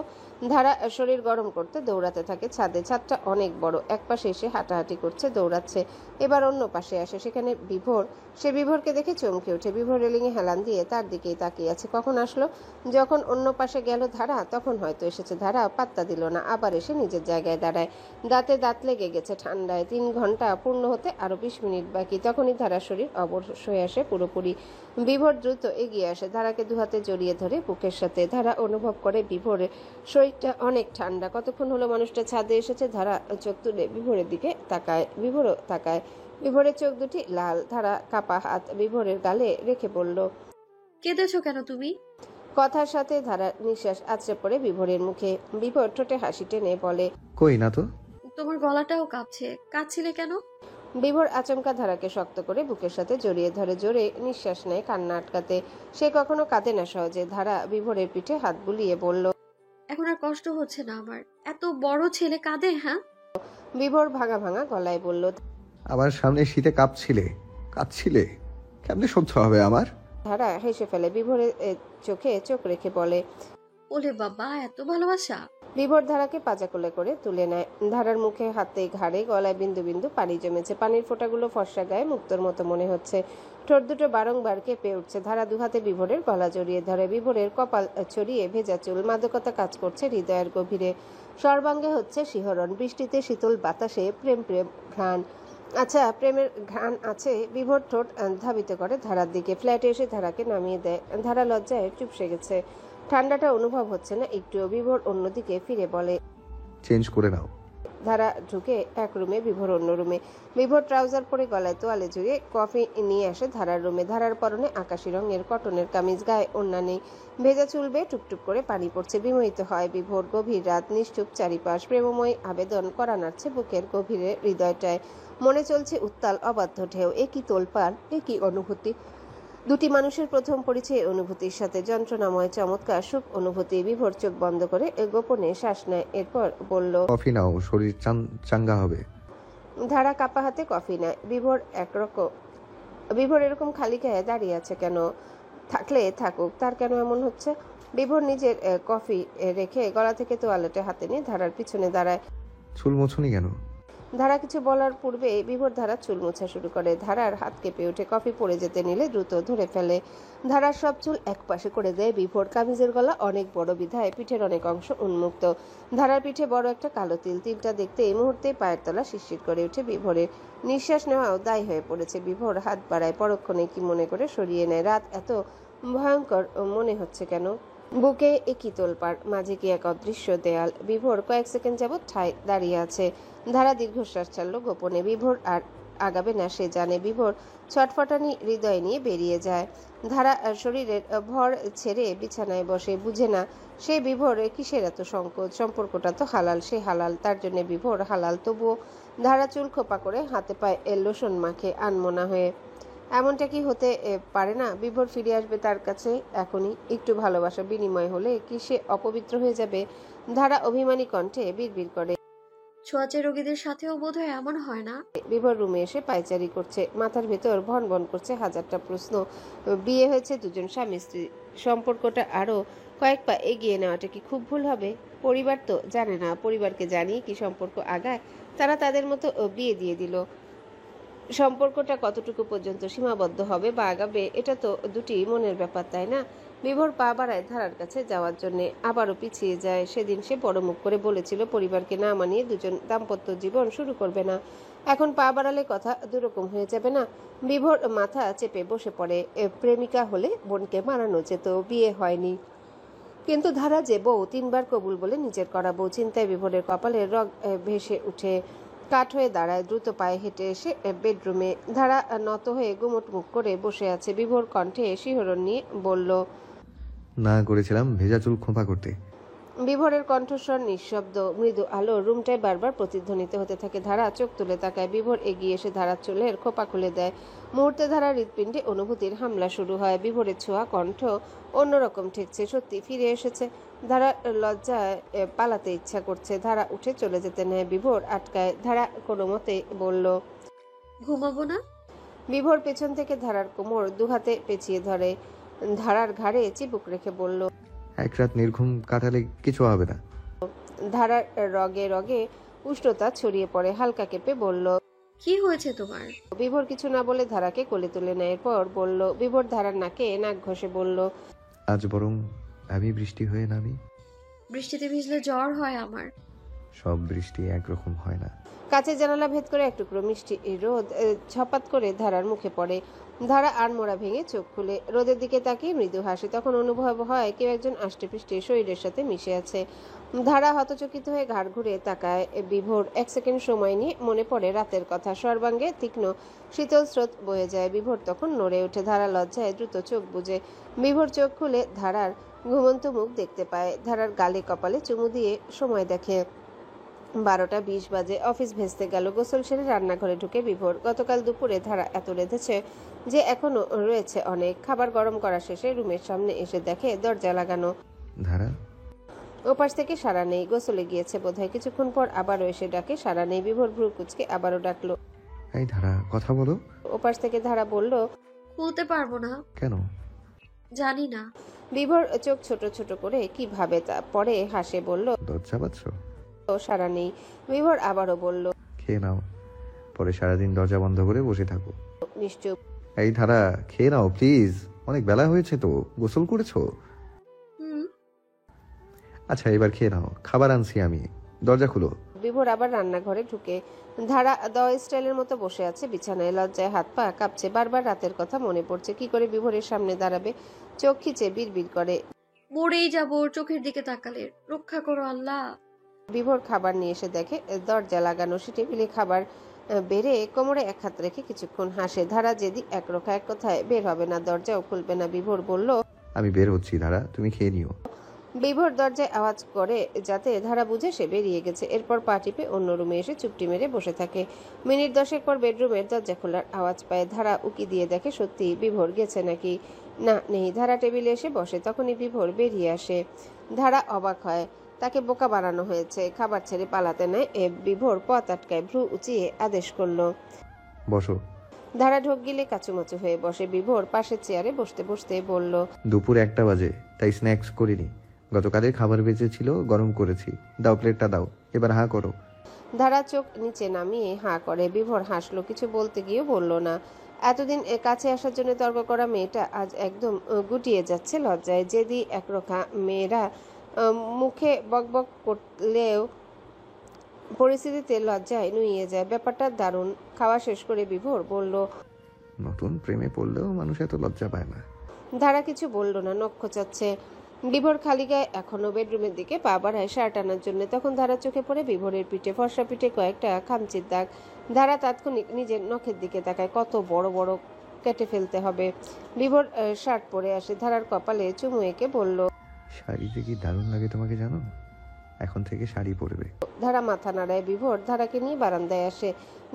ধারা শরীর গরম করতে দৌড়াতে থাকে ছাদে। ছাদটা অনেক বড়, এক পাশে এসে হাঁটাহাঁটি করছে, দৌড়াচ্ছে। এবার অন্য পাশে আসে, সেখানে বিভোর। সে বিভোরকে দেখে চমকে ওঠে। বিভোর রেলিংয়ে হেলান দিয়ে তার দিকেই তাকিয়ে আছে। কখন আসলো? যখন অন্য পাশে গেল ধারা, তখন হয়তো এসেছে। ধারা পাত্তা দিল না, আবার এসে নিজের জায়গায় দাঁড়ায়। দাঁতে দাঁত লেগে গেছে ঠান্ডায়। 3 ঘন্টা পূর্ণ হতে আরো 20 মিনিট বাকি। তখনই ধারার শরীর অবশ হয়ে আসে পুরোপুরি। বিভোর দ্রুত এগিয়ে আসে, ধারাকে 2 হাতে জড়িয়ে ধরে বুকের সাথে। ধারা অনুভব করে বিভোরের শরীরটা অনেক ঠান্ডা। কতক্ষণ হলো মানুষটা ছাদে এসেছে। ধারা চোখ তুলে বিভোরের দিকে তাকায়, বিভোরও তাকায়। বিভোরের চোখ দুটি লাল। ধারা কাপা হাত বিভোরের গালে রেখে বলল, কেঁদেছো কেন তুমি? কথার সাথে ধারার নিঃশ্বাস আছড়ে পড়ে বিভোরের মুখে। বিভোর ঠোঁটে হাসি টেনে বলে, কই না তো। তোমার গলাটাও কাঁপছে, কাঁদছিলে কেন? বিভোর আচমকা ধারাকে শক্ত করে বুকের সাথে জড়িয়ে ধরে, জোরে নিঃশ্বাস নেয় কান্না আটকাতে। সে কখনো কাঁদে না সহজে। ধারা বিভোরের পিঠে হাত বুলিয়ে বলল, এখন আর কষ্ট হচ্ছে না আমার? এত বড় ছেলে কাঁদে? হ্যাঁ। বিভোর ভাঙা ভাঙা গলায় বলল, আমার সামনে শীতে কাঁদছিলে, কেমনে সহ্য হবে আমার। ধারা হেসে ফেলে। বিভোরের চোখে চোখ রেখে বলে, ওলে বাবা, এত ভালোবাসা! বিভোর ধারাকে পাজা কোলে করে তুলে নেয়। ধারার মুখে, হাতে, ঘাড়ে, গলায় বিন্দু বিন্দু পানি জমেছে। পানির ফোঁটাগুলো ফর্সা গায়ে মুক্তোর মতো মনে হচ্ছে। ঠোঁট দুটো বারংবার কেঁপে উঠছে। ধারা 2 হাতে বিভোরের গলা জড়িয়ে ধরে। বিভোরের কপাল ছড়িয়ে ভেজা চুল। মাদকতা কাজ করছে হৃদয়ের গভীরে। সর্বাঙ্গে হচ্ছে শিহরণ। বৃষ্টিতে, শীতল বাতাসে প্রেম প্রেম ঘ্রাণ। আচ্ছা, প্রেমের ঘ্রাণ আছে। বিভোর ঠোঁট ধাবিত করে ধারার দিকে। ফ্ল্যাটে এসে ধারাকে নামিয়ে দেয়। ধারা লজ্জায় চুপসে গেছে। ঠান্ডাটা অনুভব হচ্ছে না একটুও। বিভোর অন্যদিকে ফিরে বলে, চেঞ্জ করে নাও। ধারা ঢুকে এক রুমে, বিভোর অন্য রুমে। বিভোর ট্রাউজার পরে গলায় তোয়ালে জড়িয়ে কফি নিয়ে আসে ধারার রুমে। ধারার পরনে আকাশি রঙের কটনের কামিজ, গায়ে ওড়না নেই। ভেজা চুল বেয়ে টুপটুপ করে পানি পড়ছে। বিমোহিত হয় বিভোর। গভীর রাত, নিশ্চুপ চারিপাশ। প্রেমময় আবেদন করা নাড়ছে বুকের গভীরে, হৃদয়টায়। মনে চলছে উত্তাল অবাধ্য ঢেউ। এ কি তোলপাড়, এ কি অনুভূতি! দুটি মানুষের প্রথম পরিচয় অনুভূতির সাথে। যন্ত্রণাময় চমৎকার সুখ অনুভূতি। বিভোর চোখ বন্ধ করে গোপনে শ্বাস নেয়। এরপর বলল, কফি নাও, শরীর চাঙ্গা হবে। ধারা কাপা হাতে কফি নেয়। বিভোর এরকম খালি গায়ে দাঁড়িয়ে আছে কেন? থাকলে থাকুক, তার কেন এমন হচ্ছে? বিভোর নিজের কফি রেখে গলা থেকে তোয়ালেটে হাতে নিয়ে ধারার পিছনে দাঁড়ায়। চুল মোছনি কেন? ধারা কিছু বলার পূর্বে বিভোর ধারার চুল মোছা শুরু করে। ধারার হাত কেঁপে ওঠে। কফি পড়ে যেতে নিলে দ্রুত ধরে ফেলে। ধারার সব চুল এক পাশে করে দেয় বিভোর। কামিজের গলা অনেক বড় বিধায় পিঠের অনেক অংশ উন্মুক্ত। ধারার পিঠে বড় একটা কালো তিল। তিলটা দেখতে এই মুহূর্তে পায়ের তলা শিরশির করে ওঠে বিভোরের। নিঃশ্বাস নেওয়াও দায় হয়ে পড়েছে। বিভোর হাত বাড়ায়, পরক্ষণে কি মনে করে সরিয়ে নেয়। রাত এত ভয়ঙ্কর মনে হচ্ছে কেন? বুকে একই তোলপাড়, মাঝে কি এক অদৃশ্য দেয়াল। বিভোর কয়েক সেকেন্ড যাবৎ ঠায় দাঁড়িয়ে আছে। ধারা দীর্ঘশ্বাস ছাড়ল গোপনে। বিভোর আর আগাবে না সে জানে। বিভোর ছটফটানি হৃদয় নিয়ে বেরিয়ে যায়। ধারা শরীরের ভর ছেড়ে বিছানায় বসে। বুঝে না সে বিভোর কিসের এত সংকোচ। সম্পর্কটা তো হালাল, সে হালাল, তার জন্য বিভোর হালাল। তবুও ধারা চুল খোপা করে হাতে পায়ে লোশন মাখে আনমনা হয়ে। এমনটা কি হতে পারে না? বিভোর ফিরে আসবে তার কাছে এখনই। একটু ভালোবাসা বিনিময় হলে কি সে অপবিত্র হয়ে যাবে? ধারা অভিমানী কণ্ঠে বিড়বিড় করে, ছোঁয়াচে রোগীদের সাথেও বোধহয় এমন হয় না। বিভোর রুমে এসে পায়চারি করছে। মাথার ভেতর ভন ভন করছে হাজারটা প্রশ্ন। বিয়ে হয়েছে দুজন স্বামী স্ত্রী। সম্পর্কটা আরো কয়েক পা এগিয়ে নেওয়াটা কি খুব ভুল হবে? পরিবার তো জানে না। পরিবারকে জানিয়ে কি সম্পর্ক আগায়? তারা তাদের মতো বিয়ে দিয়ে দিল। সম্পর্কটা কতটুকু পর্যন্ত সীমাবদ্ধ হবে বা আগাবে, এটা তো দুটি মনের ব্যাপার, তাই না? বিভোর পা বাড়ায় ধারার কাছে যাওয়ার জন্য। আবারও পিছিয়ে যায়। সেদিন সে বড় মুখ করে বলেছিল পরিবারকে না মানিয়ে দুজন দাম্পত্য জীবন শুরু করবে না। এখন পা বাড়ালে কথা দুরকম হয়ে যাবে না? বিভোর মাথা চেপে বসে পড়ে। প্রেমিকা হলে বোনকে মানানো যেত, বিয়ে হয়নি। কিন্তু ধারা যে বউ, 3 বার কবুল বলে নিজের করা বউ। চিন্তায় বিভোরের কপালে রগ ভেসে উঠে। কাঠ হয়ে দাঁড়ায়। দ্রুত পায়ে হেঁটে এসে বেডরুমে। ধারা নত হয়ে গুমট মুখ করে বসে আছে। বিভোর কণ্ঠে শিহরণ নিয়ে বলল, না করেছিলাম ভেজা চুল খোঁপা করতে। বিভোরের কণ্ঠস্বর নিঃশব্দ, মৃদু আলো রুমটায় বারবার প্রতিধ্বনিত হতে থাকে। ধারা চোখ তুলে তাকায়। বিভোর এগিয়ে এসে ধারার চুলের খোপা খুলে দেয়। মুহূর্তে ধারার হৃৎপিণ্ডে অনুভূতির হামলা শুরু হয়। বিভোরের ছোঁয়া কণ্ঠ অন্যরকম ঠেকছে, সত্যি ফিরে এসেছে। ধারা লজ্জায় পালাতে ইচ্ছা করছে। ধারা উঠে চলে যেতে নেয়, বিভোর আটকায়। ধারা কোনো মতে বলল, ঘুমাবো না? বিভোর পেছন থেকে ধারার কোমর দুহাতে পেঁচিয়ে ধরে, ধারার ঘাড়ে চিবুক রেখে বলল, এক রাত নির্ঘুম কাটালে কিছু হবে না। ধারার রগে রগে উষ্ণতা ছড়িয়ে পড়ে, হালকা কেঁপে বলল, কি হয়েছে তোমার? বিভোর কিছু না বলে ধারাকে কোলে তুলে নেয়। এরপর বলল, বিভোর ধারার নাকে নাক ঘষে বলল, আজ বরং আমি বৃষ্টি হয়ে নামি। বৃষ্টিতে ভিজলে জ্বর হয় আমার। সব বৃষ্টি একরকম হয় না। কাছে জানালা ভেদ করে এক টুকরো মিষ্টি রোদ ছপাত করে ধারার মুখে পড়ে। ধারা আড়মোড়া ভেঙে চোখ খুলে রোদের দিকে তাকিয়ে মৃদু হাসে। তখন অনুভব হয় কেউ একজন আষ্টেপৃষ্টে শরীরের সাথে মিশে আছে। ধারা হতচকিত হয়ে ঘাড় ঘুরে তাকায়। বিভোর এক সেকেন্ড সময় নিয়ে মনে পড়ে রাতের কথা। সর্বাঙ্গে তীক্ষ্ণ শীতল স্রোত বয়ে যায়। বিভোর তখন নড়ে ওঠে। ধারা লজ্জায় দ্রুত চোখ বুজে। বিভোর চোখ খুলে ধারার ঘুমন্ত মুখ দেখতে পায়। ধারার গালে কপালে চুমু দিয়ে সময় দেখে 12টা 20 বাজে। অফিস ভেস্তে গেল। গোসল সেরে রান্নাঘরে ঢুকে বিভোর। গতকাল দুপুরে ধারা এত রেঁধেছে যে এখনো রয়েছে অনেক। খাবার গরম করা শেষে রুমের সামনে এসে দেখে দরজা লাগানো। ধারা ওপাশ থেকে সাড়া নেই। গোসলে গিয়েছে বোধহয়। কিছুক্ষণ পর আবারও এসে ডাকে, সাড়া নেই। বিভোর ভ্রু কুচকে আবারও ডাকলো, এই ধারা কথা বলো। ওপাশ থেকে ধারা বলল, খুলতে পারবো না। কেন? জানি না। বিভোর চোখ ছোট ছোট করে কি ভাবে তা পরে হাসে বলল, লজ্জা পাচ্ছ? সাড়া নেই। বিভোর আবারও বলল, খেয়ে নাও, পরে সারাদিন দরজা বন্ধ করে বসে থাকো। নিশ্চুপ। এই ধারা খেয়ে নাও প্লিজ, অনেক বেলা হয়েছে তো। গোসল করেছো? আচ্ছা এবার খেয়ে নাও, খাবার আনছি আমি, দরজা খুলো। বিভোর আবার রান্নাঘরে ঢুকে। ধারা দেওয়া স্টাইলের মতো বসে আছে বিছানায়। লজ্জায় হাত পা কাঁপছে। বারবার রাতের কথা মনে পড়ছে। কি করে বিভোরের সামনে দাঁড়াবে? চোখ খিচে বিড়বিড় করে, মরেই যাবো চোখের দিকে তাকালে। রক্ষা করো আল্লাহ। বিভোর খাবার নিয়ে এসে দেখে দরজা লাগানো। সে টেবিলে খাবার বেড়ে কোমরে এক হাত রেখে কিছুক্ষণ হাসে। ধারা যেদি একরোখা এক কথায় বের হবে না, দরজাও খুলবে না। বিভোর বলল, আমি বের হচ্ছি ধারা, তুমি খেয়ে নিও। বিভোর দরজায় আওয়াজ করে যাতে ধারা বুঝে সে বেরিয়ে গেছে। এরপর পা টিপে অন্য রুমে এসে চুপটি মেরে বসে থাকে। মিনিট 10 পর বেডরুমের দরজা খোলার আওয়াজ পায়। ধারা উকি দিয়ে দেখে সত্যি বিভোর গেছে নাকি। না, নেই। ধারা টেবিলে এসে বসে। তখনই বিভোর বেরিয়ে আসে। ধারা অবাক হয়, তাকে বোকা বানানো হয়েছে। খাবার ছেড়ে পালাতে নেয়। বিভোর পথ আটকায়, ভ্রু উঁচিয়ে আদেশ করলো, বসো। ধারা ঢোক গিলে কাচুমাচু হয়ে বসে। বিভোর পাশের চেয়ারে বসতে বসতে বলল, দুপুর 1টা বাজে, তাই স্ন্যাক্স করিনি। গতকালের খাবার বেঁচেছিল, গরম করেছি। দাও, প্লেটটা দাও, এবার হাঁ করো। ধারা চোখ নিচে নামিয়ে হাঁ করে। বিভোর হাসলো, কিছু বলতে গিয়ে বলল না। এতদিন কাছে আসার জন্য তর্ক করা মেয়েটা আজ একদম গুটিয়ে যাচ্ছে লজ্জায়। যেদি একরোখা মেয়েরা মুখে বকবক করলেও পরিস্থিতিতে লজ্জায় নুইয়ে যায়। ব্যাপারটা দারুণ। খাওয়া শেষ করে বিভোর বলল, নতুন প্রেমে পড়লেও মানুষ এত লজ্জা পায় না। ধারা কিছু বলল না, নখ খোঁচাচ্ছে। বিভোর খালি গায়ে এখনো বেডরুমের দিকে পা বাড়ায় শার্ট আনার জন্য। তখন ধারা চোখে পড়ে বিভোরের পিঠে, ফর্সা পিঠে কয়েকটা খামচির দাগ। ধারা তাৎক্ষণিক নিজের নখের দিকে তাকায়, কত বড় বড় কেটে ফেলতে হবে। বিভোর শার্ট পরে আসে। ধারার কপালে চুমু এঁকে বলল, শাড়িতে কি দারুণ লাগে তোমাকে জানো? এখন থেকে শাড়ি পরবে। ধারা মাথা নাড়ায়। বিভোর ধারাকে নিয়ে বারান্দায় আসে।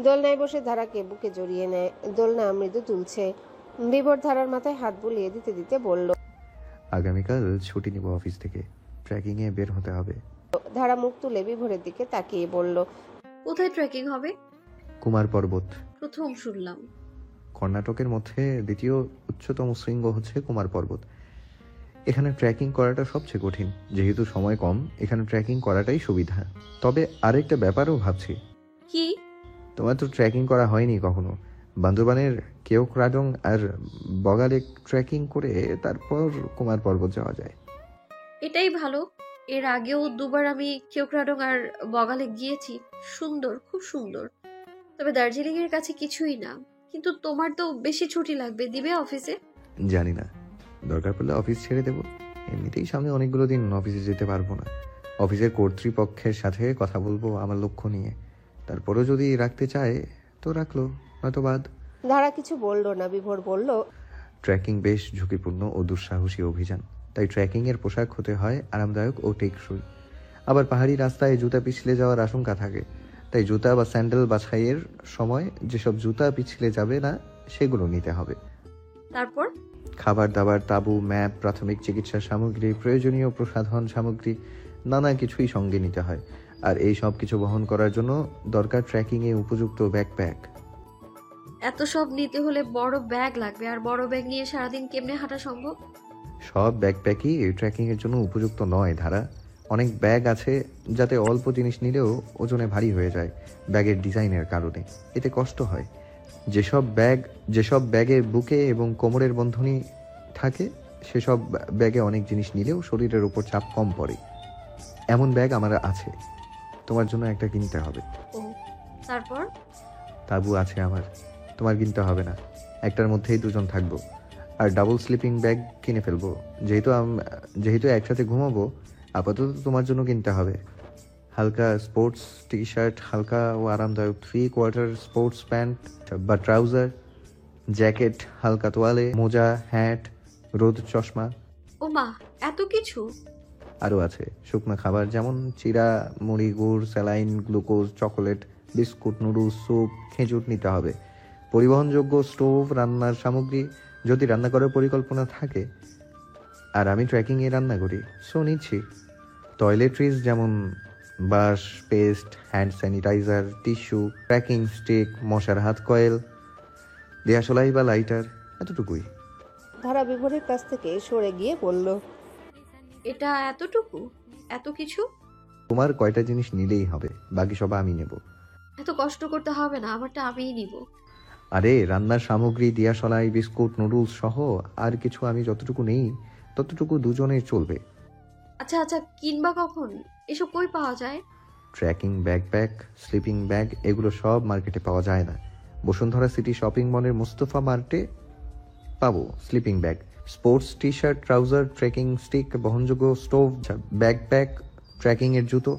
দোলনায় বসে ধারাকে বুকে জড়িয়ে নেয়। দোলনা মৃদু তুলছে। বিভোর ধারার মাথায় হাত বুলিয়ে দিতে দিতে বলল, আগামীকাল ছুটি নিব অফিস থেকে, ট্রেকিং এ বের হতে হবে। ধারা মুখ তুলে বিভোরের দিকে তাকিয়ে বলল, কোথায় ট্রেকিং হবে? কুমার পর্বত। প্রথম শুনলাম। কর্ণাটকের মধ্যে দ্বিতীয় উচ্চতম শৃঙ্গ হচ্ছে কুমার পর্বত। এখানে ট্রেকিং করাটা সবচেয়ে কঠিন। যেহেতু সময় কম, এখানে ট্রেকিং করাটাই সুবিধা। তবে আরেকটা ব্যাপারও ভাবছি। কি? তোমার তো ট্রেকিং করা হয়নি কখনো। বান্দরবানের কেওক্রাডং আর বগালে ট্রেকিং করে তারপর কুমার পর্বত যাওয়া যায়। এটাই ভালো। এর আগেও দুবার আমি কেওক্রাডং আর বগালে গিয়েছি। সুন্দর, খুব সুন্দর। তবে দার্জিলিং এর কাছে কিছুই না। কিন্তু তোমার তো বেশি ছুটি লাগবে, দিবে অফিসে? জানি না, দরকার পড়লে অফিস ছেড়ে দেব। এমনিতেই সামনে অনেকগুলো দিন অফিসে যেতে পারবো না। অফিসের কর্তৃপক্ষের সাথে কথা বলবো আমার লক্ষ্য নিয়ে। তারপরেও যদি রাখতে চায় তো রাখলো, নয়তো বাদ। ধারা কিছু বলল না। বিভোর বলল, ট্রেকিং বেশ ঝুঁকিপূর্ণ ও দুঃসাহসী অভিযান, তাই ট্রেকিংয়ের পোশাক হতে হয় আরামদায়ক ও টেকসই। আবার পাহাড়ি রাস্তায় জুতা পিছলে যাওয়ার আশঙ্কা থাকে, তাই জুতা বা স্যান্ডেল বাছাইয়ের সময় যেসব জুতা পিছলে যাবে না সেগুলো নিতে হবে। তারপর খাবার দাবার, তাঁবু, ম্যাপ, প্রাথমিক চিকিৎসা সামগ্রী, প্রয়োজনীয় প্রসাধন সামগ্রী নানা কিছুই সঙ্গে নিতে হয়। আর এই সব কিছু বহন করার জন্য দরকার ট্রেকিংয়ে উপযুক্ত ব্যাকপ্যাক। এত সব নিতে হলে বড় ব্যাগ লাগবে, আর বড় ব্যাগ নিয়ে সারাদিন কেমনে হাঁটা সম্ভব? সব ব্যাকপ্যাকই ট্রেকিংয়ের জন্য উপযুক্ত নয় ধারা। অনেক ব্যাগ আছে যাতে অল্প জিনিস নিলেও ওজনে ভারী হয়ে যায় ব্যাগের ডিজাইনের কারণে, এতে কষ্ট হয়। যেসব ব্যাগে বুকে এবং কোমরের বন্ধনী থাকে সেসব ব্যাগে অনেক জিনিস নিলেও শরীরের উপর চাপ কম পড়ে। এমন ব্যাগ আমার আছে, তোমার জন্য একটা কিনতে হবে। ও, তারপর? তাঁবু আছে আমার, তোমার কিনতে হবে না, একটার মধ্যেই দুজন থাকবো। আর ডাবল স্লিপিং ব্যাগ কিনে ফেলবো, যেহেতু একসাথে ঘুমাবো। আপাতত তোমার জন্য কিনতে হবে হালকা স্পোর্টস টি শার্ট, হালকা ও আরামদায়ক 3/4 স্পোর্টস প্যান্ট বা ট্রাউজার, জ্যাকেট, হালকা তোয়ালে, মোজা, হ্যাট, রোদ চশমা। ও মা, এত কিছু! আরও আছে শুকনো খাবার, যেমন চিড়া, মুড়ি, গুড়, saline, glucose, chocolate, biscuit, noodles, soup, খেজুর নিতে হবে। পরিবহনযোগ্য স্টোভ, রান্নার সামগ্রী যদি রান্না করার পরিকল্পনা থাকে। আর আমি ট্রেকিংয়ে রান্না করি, সো নিচ্ছি। টয়লেট্রিজ যেমন বাস, paste, hand sanitiser, tissue, trekking stick, মশার হাত কয়েল, দেয়াশলাই বা লাইটার, এতটুকুই। ধারা বিভোরের কাছ থেকে সরে গিয়ে বলল, এটা এতটুকু? এত কিছু? তোমার কয়টা জিনিস নিলেই হবে, বাকি সব আমি নেব। এত কষ্ট করতে হবে না, আমারটা আমিই নিব। আরে রান্নার সামগ্রী, দিয়াশলাই, বিস্কুট, নুডলস সহ আর কিছু আমি যতটুকু নেই ততটুকু দুজনে চলবে। আচ্ছা আচ্ছা, কিনবা কখন? এসব কই পাওয়া যায়? ট্রেকিং ব্যাকপ্যাক, স্লিপিং ব্যাগ এগুলো সব মার্কেটে পাওয়া যায় না। বসুন্ধরা সিটি শপিং মলের মুস্তফা মার্টে পাবো sleeping bag, sports T shirt, trouser, ট্রেকিং স্টিক, বহনযোগ্য স্টোভ, ব্যাকপ্যাক, ট্রেকিংয়ের জুতো।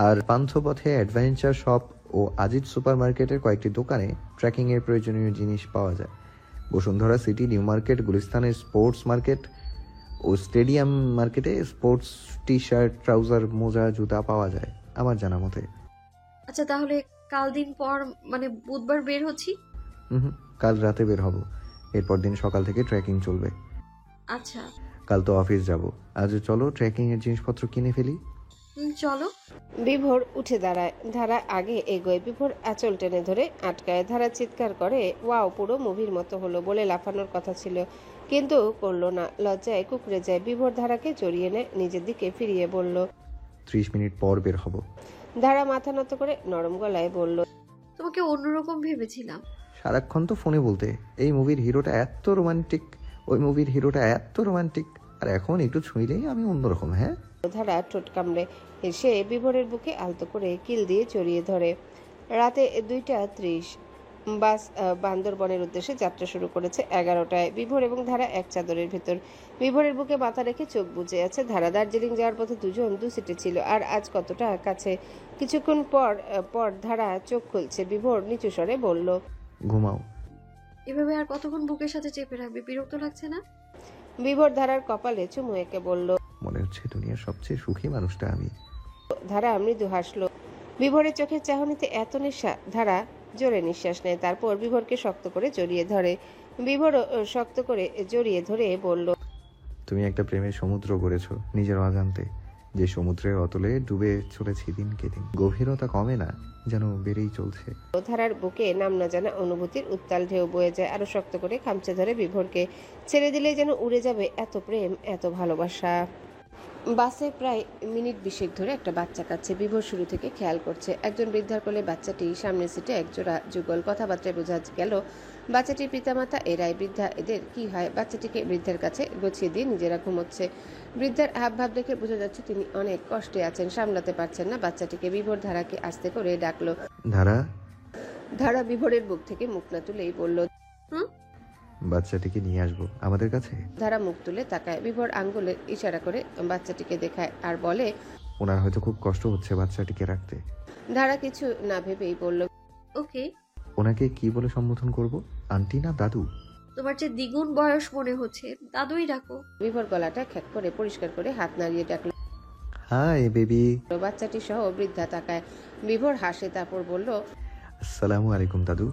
আর পান্থপথে অ্যাডভেঞ্চার শপ ও আজিজ সুপার মার্কেটের কয়েকটি দোকানে ট্রেকিংয়ের প্রয়োজনীয় জিনিস পাওয়া যায়। বসুন্ধরা সিটি, নিউ মার্কেট, গুলিস্তানের স্পোর্টস মার্কেট ও স্টেডিয়াম মার্কেটে স্পোর্টস টি শার্ট, ট্রাউজার, মোজা, জুতা পাওয়া যায় আমার জানা মতে। আচ্ছা, তাহলে কাল দিন পর মানে বুধবার বের হচ্ছি। কাল রাতে বের হব, এরপর দিন সকাল থেকে ট্রেকিং চলবে। আচ্ছা, কাল তো অফিস যাব, আজ চলো ট্রেকিং এর জিনিসপত্র কিনে ফেলি। চলো। বিভোর উঠে দাঁড়ায়, ধারা আগে এগোয়। বিভোর আঁচল টেনে ধরে আটকায়। ধারা চিৎকার করে, ওয়াও, পুরো মুভির মতো হলো বলে লাফানোর কথা ছিল, কিন্তু করলো না। লজ্জায় কুকড়ে যায়। বিভোর ধারাকে জড়িয়ে নেয়, নিজের দিকে ফিরিয়ে বলল, 30 মিনিট পর বের হব। ধারা মাথা নত করে নরম গলায় বলল, তোমাকে অন্যরকম ভেবেছিলাম। সারাক্ষণ তো ফোনে বলতে এই মুভির হিরোটা এত রোমান্টিক, ওই মুভির হিরোটা এত রোমান্টিক, আর এখন একটু ছুঁইলেই আমি অন্যরকম। হ্যাঁ, ধারা ঠোঁট কামড়ে হেসে বিভোরের বুকে আলতো করে কিল দিয়ে জড়িয়ে ধরে। রাতে 2:30 বাস বান্দরবনের উদ্দেশ্যে যাত্রা শুরু করেছে 11টায়। বিভোর এবং ধারা এক চাদরের ভেতর। বিভোরের বুকে মাথা রেখে চোখ বুজে আছে ধারা। দার্জিলিং যাওয়ার পথে দুজন দু সিটে ছিল, আর আজ কতটা কাছে। কিছুক্ষণ পর ধারা চোখ খুলছে। বিভোর নিচু স্বরে বলল, ঘুমাও। এভাবে আর কতক্ষণ বুকের সাথে চেপে রাখবে? বিরক্ত লাগছে না? বিভোর ধারার কপালে চুমু এঁকে বলল, মনে হচ্ছে দুনিয়ার সবচেয়ে সুখী মানুষটা আমি। ধারা মৃদু হাসলো। বিভোরের চোখের চাহনিতে এত নেশা। ধারা জোরে নিঃশ্বাস নেয়, তারপর বিভোরকে শক্ত করে জড়িয়ে ধরে। বিভোর শক্ত করে জড়িয়ে ধরে বলল, তুমি একটা প্রেমের সমুদ্র গড়েছ নিজের অজান্তে, যে সমুদ্রের অতলে ডুবে চলেছি দিনকে দিন। গভীরতা কমে না, যেন বেড়েই চলছে। ধারার বুকে নাম না জানা অনুভূতির উত্তাল ঢেউ বয়ে যায়। আরো শক্ত করে খামচে ধরে বিভোরকে। ছেড়ে দিলে যেন উড়ে যাবে এত প্রেম, এত ভালোবাসা। বাসে প্রায় মিনিট 20 ধরে একটা বাচ্চা কাচ্ছে। বিভোর শুরু থেকে খেয়াল করছে। একজন বৃদ্ধার কোলে বাচ্চাটি, সামনের সিটে একজোড়া যুগল। কথাবার্তায় বোঝা গেল বাচ্চাটির পিতামাতা এরাই। বৃদ্ধা এদের কি হয়? বাচ্চাটিকে বৃদ্ধার কাছে গছিয়ে দিয়ে নিজেরা ঘুমোচ্ছে। বৃদ্ধার হাবভাব দেখে বোঝা যাচ্ছে তিনি অনেক কষ্টে আছেন, সামলাতে পারছেন না বাচ্চাটিকে। বিভোর ধারাকে আস্তে করে ডাকলো। ধারা। ধারা বিভোরের বুক থেকে মুখ না তুলেই বলল, বাচ্চাটিকে নিয়ে আসবো আমাদের কাছে। ধারা মুখ তুলে তাকায়। বিভোর আঙ্গুলের ইশারা করে বাচ্চাটিকে দেখায় আর বলে, ওনার হয়তো খুব কষ্ট হচ্ছে বাচ্চাটিকে রাখতে। ধারা কিছু না ভেবেই বলল, ওকে। ওনাকে কি বলে সম্বোধন করব? আন্টি না দাদু? তোমার চেয়ে দ্বিগুণ বয়স মনে হচ্ছে, দাদুই ডাকো। বিভোর গলাটা খ্যাক করে পরিষ্কার করে হাত নাড়িয়ে ডাকলো হাই বেবি। বাচ্চাটি সহ বৃদ্ধা তাকায়। বিভোর হাসে, তারপর বলল, আসসালামু আলাইকুম দাদু।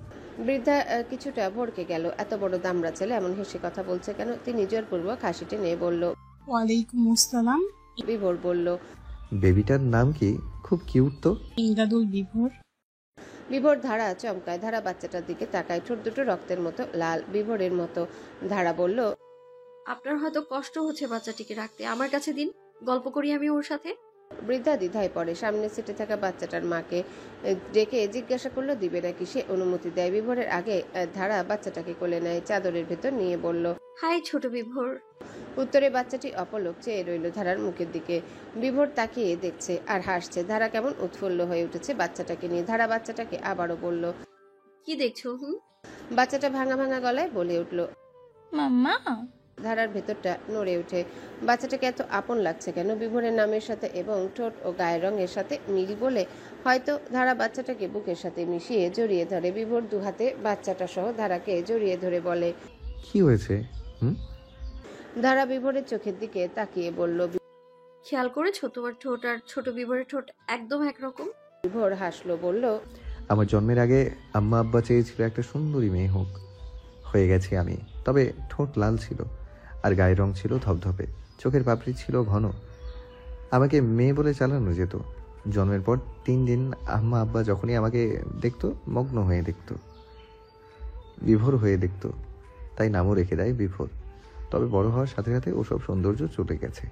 বৃদ্ধা কিছুটা ভড়কে গেল। এত বড় দামড়া ছেলে এমন হেসে কথা বলছে কেন? তিনি জোরপূর্বক হাসি টেনে বলল, ওয়ালাইকুম আসসালাম। বিভোর বলল, বেবিটার নাম কি? খুব কিউট তো। ইমদাদুল বিভোর। বিভোর ধারা চমকায়। ধারা বাচ্চাটার দিকে তাকায়, ঠোঁট দুটো রক্তের মতো লাল, বিভোরের মতো। ধারা বলল, আপনার হয়তো কষ্ট হচ্ছে বাচ্চাটিকে রাখতে, আমার কাছে দিন, গল্প করি আমি ওর সাথে। বৃদ্ধা দ্বিধায় পড়ে। সামনে সিটে থাকা বাচ্চাটার মাকে ডেকে জিজ্ঞাসা করলো দিবে নাকি। সে অনুমতি দেয়। বিভোরের আগে ধারা বাচ্চাটাকে কোলে নেয়, চাদরের ভেতর নিয়ে বলল, হাই ছোট বিভোর। উত্তরে বাচ্চাটি অপলক চেয়ে রইল ধারার মুখের দিকে। বিভোর তাকিয়ে দেখছে আর হাসছে। ধারা কেমন উৎফুল্ল হয়ে উঠেছে বাচ্চাটাকে নিয়ে। ধারা বাচ্চাটাকে আবারও বলল, কি দেখছো? বাচ্চাটা ভাঙা ভাঙা গলায় বলে উঠল, মাম্মা। ধারার ভেতরটা নড়ে ওঠে। বাচ্চাটাকে এত আপন লাগছে কেন? বিভোরের নামের সাথে এবং ঠোঁট ও গায়ের রঙের সাথে মিল বলে হয়তো। ধারা বাচ্চাটাকে বুকের সাথে মিশিয়ে জড়িয়ে ধরে। বিভোর দুহাতে বাচ্চাটা সহ ধারাকে জড়িয়ে ধরে বলে, কি হয়েছে? ধারা বিভোরের চোখের দিকে তাকিয়ে বলল, খেয়াল করেছো তোমার ঠোঁট আর ছোট বিভোরের ঠোঁট একদম একরকম? বিভোর হাসলো, বলল, আমার জন্মের আগে আম্মা আব্বা চেয়েছিল একটা সুন্দরী মেয়ে হোক। হয়ে গেছি আমি। তবে ঠোঁট লাল ছিল আর গায়ের রং ছিল ধপধপে, চোখের পাপড়ি ছিল ঘন। আমাকে মেয়ে বলে চালানো যেত। জন্মের পর 3 দিন আম্মা আব্বা যখনই আমাকে দেখতো মগ্ন হয়ে দেখতো, বিভোর হয়ে দেখতো। তাই নামও রেখে দেয় বিভোর। তবে বড় হওয়ার সাথে সাথে ওসব সৌন্দর্য চলে গেছে।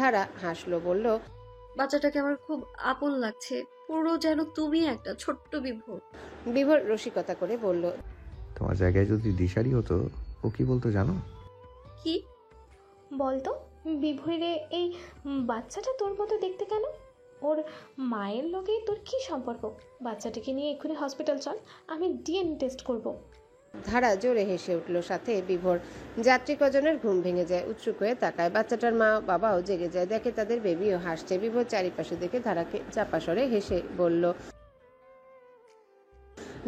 ধারা হাসলো, বলল, বাচ্চাটাকে আমার খুব আপন লাগছে, পুরো যেন তুমি একটা ছোট্ট বিভোর। বিভোর রসিকতা করে বলল, তোমার জায়গায় যদি দিশারি হতো ও কি বলতো জানো? কি বলতো? বিভোরে এই বাচ্চাটা তোর মতো দেখতে কেন? ওর মায়ের লগে তোর কি সম্পর্ক? বাচ্চাটাকে নিয়ে এক্ষুনি হসপিটাল চল, আমি ডিএনএ টেস্ট করব। ধারা জোরে হেসে উঠল, সাথে বিভোর। যাত্রী কজনের ঘুম ভেঙে যায়, উৎসুক হয়ে তাকায়। বাচ্চাটার মা বাবাও জেগে যায়, দেখে তাদের বেবিও হাসছে। বিভোর চারিপাশে দেখে ধারাকে চাপা স্বরে হেসে বলল।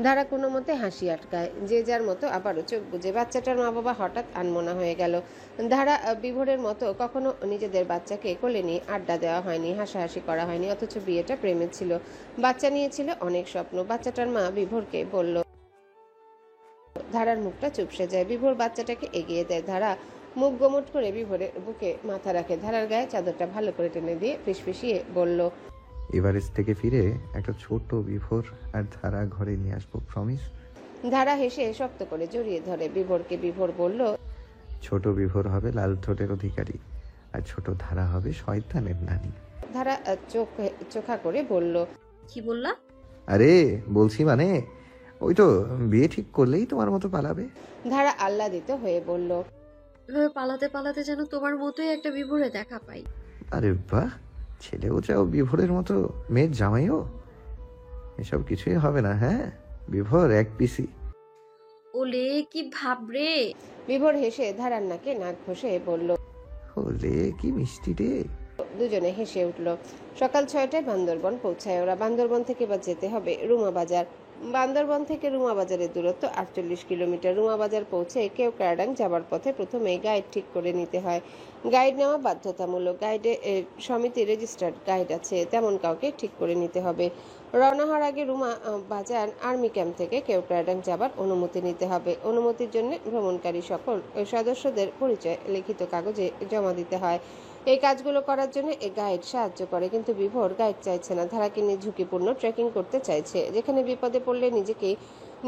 ধারা কোনো মতে হাসি আটকায়, যে যার মতো আবারও চোখ বুজে। বাচ্চাটার মা বাবা হঠাৎ আনমনা হয়ে গেল। ধারা বিভোরের মতো কখনো নিজেদের বাচ্চাকে কোলে নিয়ে আড্ডা দেওয়া হয়নি, হাসাহাসি করা হয়নি, অথচ বিয়েটা প্রেমের ছিল। বাচ্চা নিয়েছিল অনেক স্বপ্ন। বাচ্চাটার মা বিভোরকে বলল। ধারার মুখটা চুপসে যায়। বিভোর বাচ্চাটাকে এগিয়ে দেয়। ধারা মুখ গোমট করে বিভোরের বুকে মাথা রাখে। ধারার গায়ে চাদরটা ভালো করে টেনে দিয়ে ফিসফিসিয়ে বলল, এভারেস্ট থেকে ফিরে একটা ছোট বিভোর আর ধারা ঘরে নিয়ে আসবো, প্রমিস। ধারা হেসে শক্ত করে জড়িয়ে ধরে বিভোরকে। বিভোর বলল, ছোট বিভোর হবে লাল ঠোঁটের অধিকারী আর ছোট ধারা হবে শয়তানের নানি। ধারা চোখা করে বলল, কি বললা? আরে বলছি মানে ওই তো বিয়ে ঠিক করলেই তোমার মতো পালাবে। ধারা আহ্লাদিত হয়ে বলল, এভাবে পালাতে পালাতে যেন তোমার মতোই একটা বিভোরে দেখা পাই। আরে বাহ, ছেলেও চাও বিভোরের মতো, মেয়ের জামাইও? এসব কিছুই হবে না। হ্যাঁ, বিভোর এক পিসি। ওলে কি ভাবরে। বিভোর হেসে ধারার নাকে নাক ঘষে বলল, ওলে কি মিষ্টি রে। দুজনে হেসে উঠল। সকাল 6টায় বান্দরবন পৌঁছায় ওরা। বান্দরবন থেকে বা যেতে হবে রুমা বাজার। বান্দরবন থেকে রুমা বাজারের দূরত্ব 48 কিলোমিটার। রুমা বাজার পৌঁছে কেওক্রাডাং যাবার পথে প্রথমে গাইড ঠিক করে নিতে হয়। গাইড নেওয়া বাধ্যতামূলক। গাইডে সমিতি রেজিস্টার্ড গাইড আছে, তেমন কাউকে ঠিক করে নিতে হবে। রওনা হওয়ার আগে রুমা বাজার আর্মি ক্যাম্প থেকে কেওক্রাডাং যাবার অনুমতি নিতে হবে। অনুমতির জন্য ভ্রমণকারী সকল সদস্যদের পরিচয় লিখিত কাগজে জমা দিতে হয়। এই কাজগুলো করার জন্য এই গাইড সাহায্য করে, কিন্তু বিভোর গাইড চাইছে না। ধারাকে নিয়ে ঝুঁকিপূর্ণ ট্রেকিং করতে চাইছে, যেখানে বিপদে পড়লে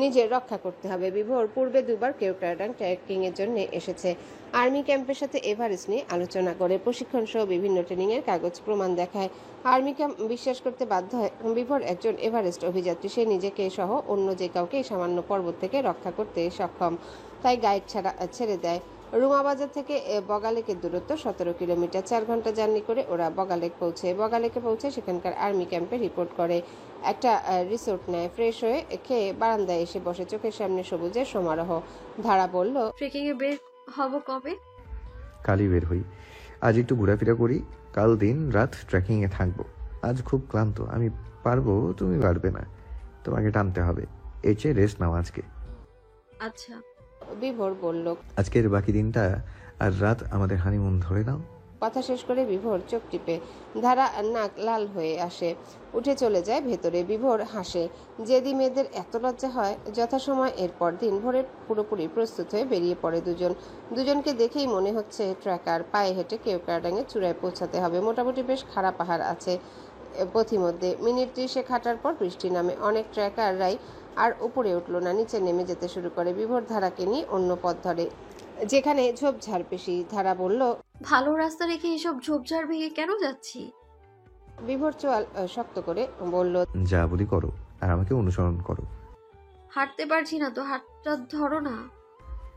নিজে রক্ষা করতে হবে। বিভোর পূর্বে 2বার কেওক্রাডাং ট্রেকিং এর জন্য এসেছে। আর্মি ক্যাম্পের সাথে এভারেস্ট নিয়ে আলোচনা করে, প্রশিক্ষণ সহ বিভিন্ন ট্রেনিং এর কাগজ প্রমাণ দেখায়। আর্মি ক্যাম্প বিশ্বাস করতে বাধ্য হয় বিভোর একজন এভারেস্ট অভিযাত্রী। সে নিজেকে সহ অন্য যে কাউকে এই সামান্য পর্বত থেকে রক্ষা করতে সক্ষম, তাই গাইড ছেড়ে দেয়। রুমা বাজার থেকে বগালেকের দূরত্ব 17 কিলোমিটার। 4 ঘন্টা জার্নি করে ওরা বগালেক বগালেকে পৌঁছে সেখানকার আর্মি ক্যাম্পে রিপোর্ট করে। একটা রিসোর্ট নেয়। ফ্রেশ হয়ে খেয়ে বারান্দায় এসে বসে। চোখের সামনে সবুজের সমারোহ। ধারা বলল, ট্রেকিং এ বের হব কবে? কালই বের হই। আজ একটু ঘোরাফেরা করি, কাল দিন রাত ট্রেকিং এ থাকবো। আজ খুব ক্লান্ত, আমি পারবো, তুমি পারবে না। তোমাকে টানতে হবে, এর চেয়ে রেস্ট নাও আজকে। আচ্ছা। বিভোর বলল, আজকের বাকি দিনটা আর রাত আমাদের হানিমুন ধরে নাও। কথা শেষ করে বিভোর চোখ টিপে ধারা নাক লাল হয়ে আসে, উঠে চলে যায় ভেতরে। বিভোর হাসে। যেদি মেয়েদের এত লজ্জা হয়। যথাসময় এরপর দিন ভোরে পুরোপুরি প্রস্তুত হয়ে বেরিয়ে পড়ে দুজনকে দেখেই মনে হচ্ছে ট্র্যাকার। পায়ে হেঁটে কেওক্রাডাঙ্গের চূড়ায় পৌঁছাতে হবে। মোটামুটি বেশ খারাপ পাহাড় আছে পথিমধ্যে। মিনিট 30 হাঁটার পর বৃষ্টি নামে। অনেক ট্র্যাকাররাই আর উপরে উঠল না, নিচে নেমে যেতে শুরু করে। বিভোর ধারাকে নিয়ে অন্য পথ ধরে, যেখানে ঝোপঝাড় বেশি। ধারা বলল, ভালো রাস্তা রেখে এসব ঝোপঝাড় ভেঙে কেন যাচ্ছি? বিভোর চোয়াল শক্ত করে বলল, যা বলি করো আর আমাকে অনুসরণ করো। হাঁটতে পারছি না তো, হাতটা ধরো না।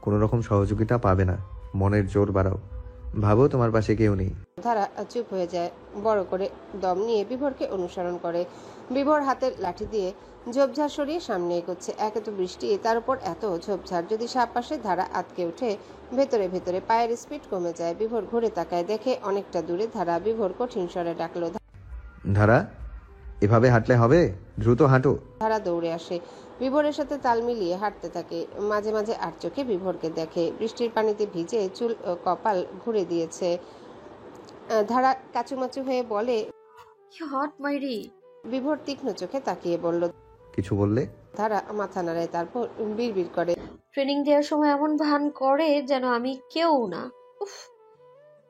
কোনো রকম সহযোগিতা পাবে না, মনের জোর বাড়াও। ভাবো তোমার পাশে কেউ নেই। ধারা চুপ হয়ে যায়, বড় করে দম নিয়ে বিভোরকে অনুসরণ করে। বিভোর হাতের লাঠি দিয়ে ঝোপঝাড় সরিয়ে সামনে এগোচ্ছে। একে তো বৃষ্টি, তার উপর এত ঝোপঝাড়। যদি সাপ পাশে ধারা আটকে ওঠে ভেতরে ভেতরে। পায়ের স্পিড কমে যায়। বিভোর ঘুরে তাকায়, দেখে অনেকটা দূরে ধারা। বিভোর কঠিন স্বরে ডাকলো, ধারা, এভাবে হাঁটলে হবে, দ্রুত হাঁটো। ধারা দৌড়ে আসে, বিভোরের সাথে তাল মিলিয়ে হাঁটতে থাকে। মাঝে মাঝে আর চোখে বিভোরকে দেখে। বৃষ্টির পানিতে ভিজে চুল কপাল ঘুরে দিয়েছে। ধারা কাচুমাচু হয়ে বলে, হট মাইরি। বিভোর তীক্ষ্ণ চোখে তাকিয়ে বলল, কিছু বললে? ধারা মাথা নাড়ায়, তারপর বিড়বিড় করে, ট্রেনিং দেওয়ার সময় এমন ভান করে যেন আমি কেউ না। উফ,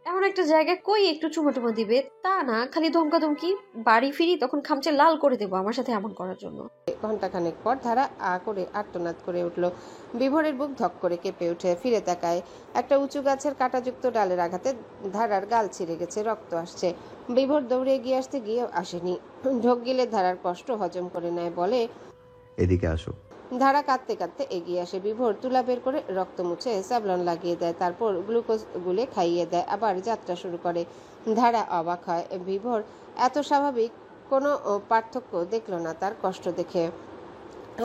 এমন একটা জায়গায় কই একটু চুমাটুমা দিবে তা না, খালি ধমকাধমকি। বাড়ি ফিরি তখন খামচে লাল করে দেবো আমার সাথে এমন করার জন্য। ঘন্টাখানেক পর ধারা আ করে আর্তনাদ করে উঠল। বিভোরের বুক ধক করে কেঁপে উঠে। ফিরে তাকায়, একটা উঁচু গাছের কাঁটাযুক্ত ডালের আঘাতে ধারার গাল ছিঁড়ে গেছে, রক্ত আসছে। বিভোর দৌড়ে এগিয়ে আসতে গিয়েও আসেনি। ঢোক গিলে ধারার কষ্ট হজম করে নেয়, বলে, এদিকে আসো। ধারা কাঁদতে কাঁদতে এগিয়ে আসে। বিভোর তুলা বের করে রক্ত মুছে স্যাভলন লাগিয়ে দেয়, তারপর গ্লুকোজ গুলে খাইয়ে দেয়। আবার যাত্রা শুরু করে। ধারা অবাক হয়। বিভোর এত স্বাভাবিক, কোনো পার্থক্য দেখল না তার কষ্ট দেখে।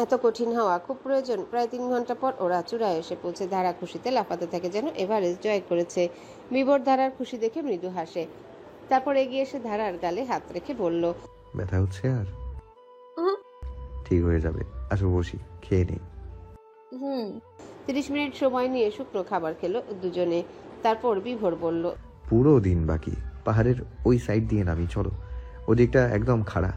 এত কঠিন হওয়া খুব প্রয়োজন। প্রায় 3 ঘন্টা পর ওরা চূড়ায় এসে পৌঁছে। ধারা খুশিতে লাফাতে থাকে, যেন এভারেস্ট জয় করেছে। বিভোর ধারার খুশি দেখে মৃদু হাসে, তারপর এগিয়ে এসে ধারার গালে হাত রেখে বলল, ব্যথা হচ্ছে আর? ঠিক হয়ে যাবে, আসো বসি, খেয়ে নেই। 30 মিনিট সময় নিয়ে শুকনো খাবার খেলো দুজনে। তারপর বিভোর বলল, পুরো দিন বাকি, পাহাড়ের ওই সাইড দিয়ে নামি, চলো। ওদিকটা একদম খাড়া,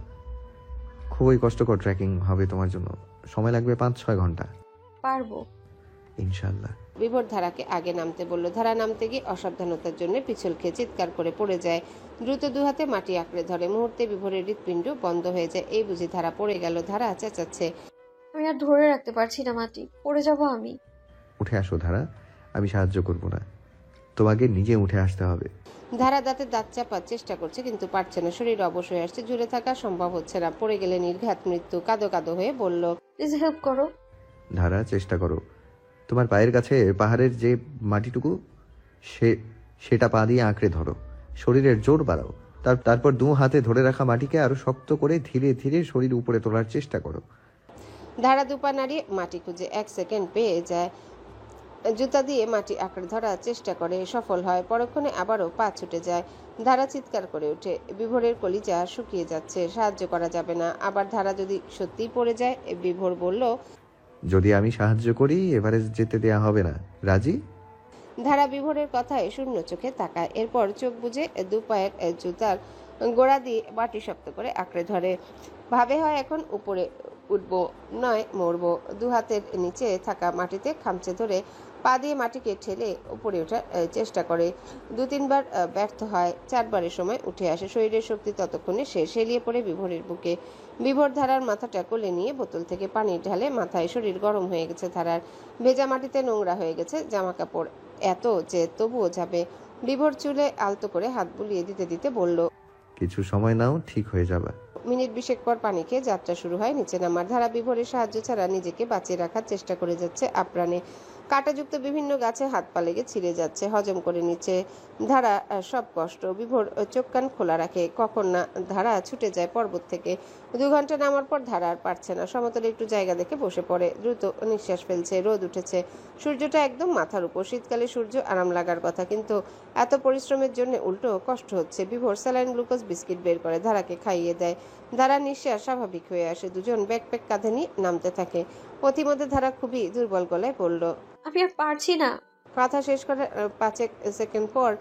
খুবই কষ্টকর ট্রেকিং হবে তোমার জন্য। সময় লাগবে 5-6 ঘন্টা। পারবো ইনশাল্লাহ। বিভোর ধারাকে আগে নামতে বলল। ধারা নামতে গিয়ে অসাবধানতার জন্য পিছল খেয়ে চিৎকার করে পড়ে যায়। দ্রুত দুহাতে মাটি আঁকড়ে ধরে। মুহূর্তে বিভোরের হৃৎপিণ্ড বন্ধ হয়ে যায়। এই বুঝি ধারা পড়ে গেল। ধারা চেঁচাচ্ছে, আমি আর ধরে রাখতে পারছি না মাটি, পড়ে যাব আমি। উঠে আসো ধারা, আমি সাহায্য করব না, তোমাকে নিজে উঠে আসতে হবে। ধারা দাঁতে দাঁত চাপার চেষ্টা করছে, কিন্তু পারছে না। শরীর অবশ হয়ে আসছে, জুড়ে থাকা সম্ভব হচ্ছে না। পড়ে গেলে নির্ঘাত মৃত্যু। কাঁদো কাঁদো হয়ে বলল, প্লিজ হেল্প করো। ধারা, চেষ্টা করো। তোমার পায়ের কাছে পাহাড়ের যে মাটিটুকু, সেটা পা দিয়ে আঁকড়ে ধরো। শরীরের জোর বাড়াও। তারপর 2 হাতে ধরে রাখা মাটিকে আরো শক্ত করে ধীরে ধীরে শরীর উপরে তোলার চেষ্টা করো। ধারা দুপা নাড়িয়ে মাটি খুঁজে 1 সেকেন্ড পেয়ে যায়। জুতা দিয়ে মাটি আঁকড়ে ধরার চেষ্টা করে, সফল হয়। পরক্ষণে আবারও পা ছুটে যায়। ধারা চিৎকার করে ওঠে। বিভোরের কলিজা শুকিয়ে যাচ্ছে, সাহায্য করা যাবে না। আবার ধারা যদি সত্যিই পড়ে যায়? বিভোর বলল, যদি আমি সাহায্য করি এভারেস্ট যেতে দেয়া হবে না, রাজি? ধারা বিভোরের কথায় শূন্য চোখে তাকায়। এরপর চোখ বুজে 2 পায়ের জুতার গোড়া দিয়ে মাটি শক্ত করে আঁকড়ে ধরে। ভাবে হয় এখন উপরে উঠবো, নয় মরবো। 2 হাতের নিচে থাকা মাটিতে খামচে ধরে পা দিয়ে মাটিকে ঠেলে উপরে ওঠার চেষ্টা করে। 2-3 বার ব্যর্থ হয়। 4 বারের সময় উঠে আসে। শরীরের শক্তি ততক্ষণে শেষ। হেলিয়ে পড়ে বিভোরের বুকে। বিভোর ধারার মাথাটা কোলে নিয়ে বোতল থেকে পানি ঢালে মাথায়। শরীর গরম হয়ে গেছে ধারার। ভেজা মাটিতে নোংরা হয়ে গেছে জামা কাপড়, এত যে তবুও যাবে। বিভোর চুলে আলতো করে হাত বুলিয়ে দিতে দিতে বলল, কিছু সময় নাও, ঠিক হয়ে যাবে। মিনিট 20 পর পানি খেয়ে যাত্রা শুরু হয় নিচে নামার। ধারা বিভোরের সাহায্য ছাড়া নিজেকে বাঁচিয়ে রাখার চেষ্টা করে যাচ্ছে আপ্রাণে। কাঁটাযুক্ত বিভিন্ন গাছে হাত পা লেগে ছিঁড়ে যাচ্ছে, হজম করে নিচ্ছে ধারা সব কষ্ট। বিভোর চোখ কান খোলা রাখে, কখন না ধারা ছুটে যায় পর্বত থেকে। 2 ঘন্টা নামার পর ধারা আর পারছে না। সমতলে একটু জায়গা দেখে বসে পড়ে, দ্রুত নিঃশ্বাস ফেলছে। রোদ উঠেছে, সূর্যটা একদম মাথার উপর। শীতকালে সূর্য আরাম লাগার কথা, কিন্তু এত পরিশ্রমের জন্য উল্টো কষ্ট হচ্ছে। বিভোর স্যালাইন গ্লুকোজ বিস্কিট বের করে ধারাকে খাইয়ে দেয়। ধারা নিঃশ্বাস স্বাভাবিক হয়ে আসে। দুজন ব্যাকপ্যাক কাঁধে নিয়ে নামতে থাকে। অতিমধ্যে ধারা খুবই দুর্বল গলায় বলল, আমি আর পারছি না। কথা শেষ করে 5 সেকেন্ড পর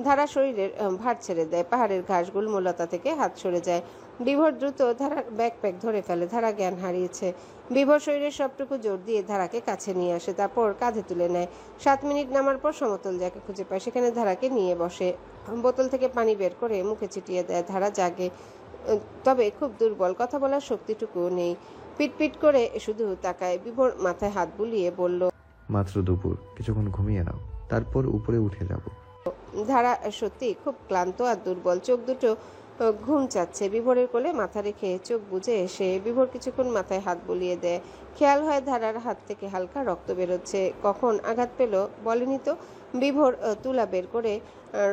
ধারা শরীরের ভার ছেড়ে দেয়। পাহাড়ের ঘাস গুলমলতা থেকে হাত সরে যায়। বিভোর দ্রুত ধারার ব্যাকপ্যাক ধরে ফেলে। ধারা জ্ঞান হারিয়েছে। বিভোর শরীরের সবটুকু জোর দিয়ে ধারাকে কাছে নিয়ে আসে, তারপর কাঁধে তুলে নেয়। 7 মিনিট নামার পর সমতল জায়গা খুঁজে পায়, সেখানে ধারাকে নিয়ে বসে। বোতল থেকে পানি বের করে মুখে ছিটিয়ে দেয়। ধারা জাগে, তবে খুব দুর্বল, কথা বলার শক্তিটুকুও নেই। পিটপিট করে শুধু তাকায়। বিভোর মাথায় হাত বুলিয়ে বলল, মাত্র দুপুর, কিছুক্ষণ ঘুমিয়ে নাও, তারপর উপরে উঠে যাব। ধারা সত্যি খুব ক্লান্ত আর দুর্বল, চোখ দুটো ঘুম চাচ্ছে। বিভোরের কোলে মাথা রেখে চোখ বুজে এসে বিভোর কিছুক্ষণ মাথায় হাত বুলিয়ে দেয়। খেয়াল হয় ধারার হাত থেকে হালকা রক্ত বেরোচ্ছে। কখন আঘাত পেল বলেনি তো। বিভোর তুলা বের করে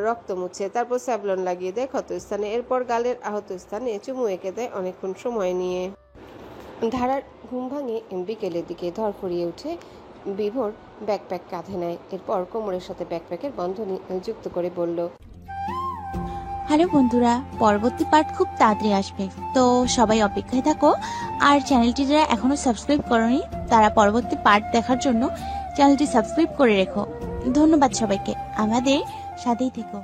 রক্ত মুছে, তারপর স্যাভলন লাগিয়ে দেয় ক্ষতস্থানে। এরপর গালের আহত স্থানে চুমু এঁকে দেয় অনেকক্ষণ সময় নিয়ে। ধারার ঘুম ভাঙে বিকেলের দিকে। ধরফরিয়ে উঠে বিভোর ব্যাকপ্যাক কাঁধে নেয়। এরপর কোমরের সাথে ব্যাকপ্যাকের বন্ধনী যুক্ত করে বলল, হ্যালো বন্ধুরা, পরবর্তী পার্ট খুব তাড়াতাড়ি আসবে, তো সবাই অপেক্ষায় থাকো। আর চ্যানেলটি যারা এখনো সাবস্ক্রাইব করোনি তারা পরবর্তী পার্ট দেখার জন্য চ্যানেলটি সাবস্ক্রাইব করে রেখো। ধন্যবাদ সবাইকে, আমাদের সাথেই থেকো।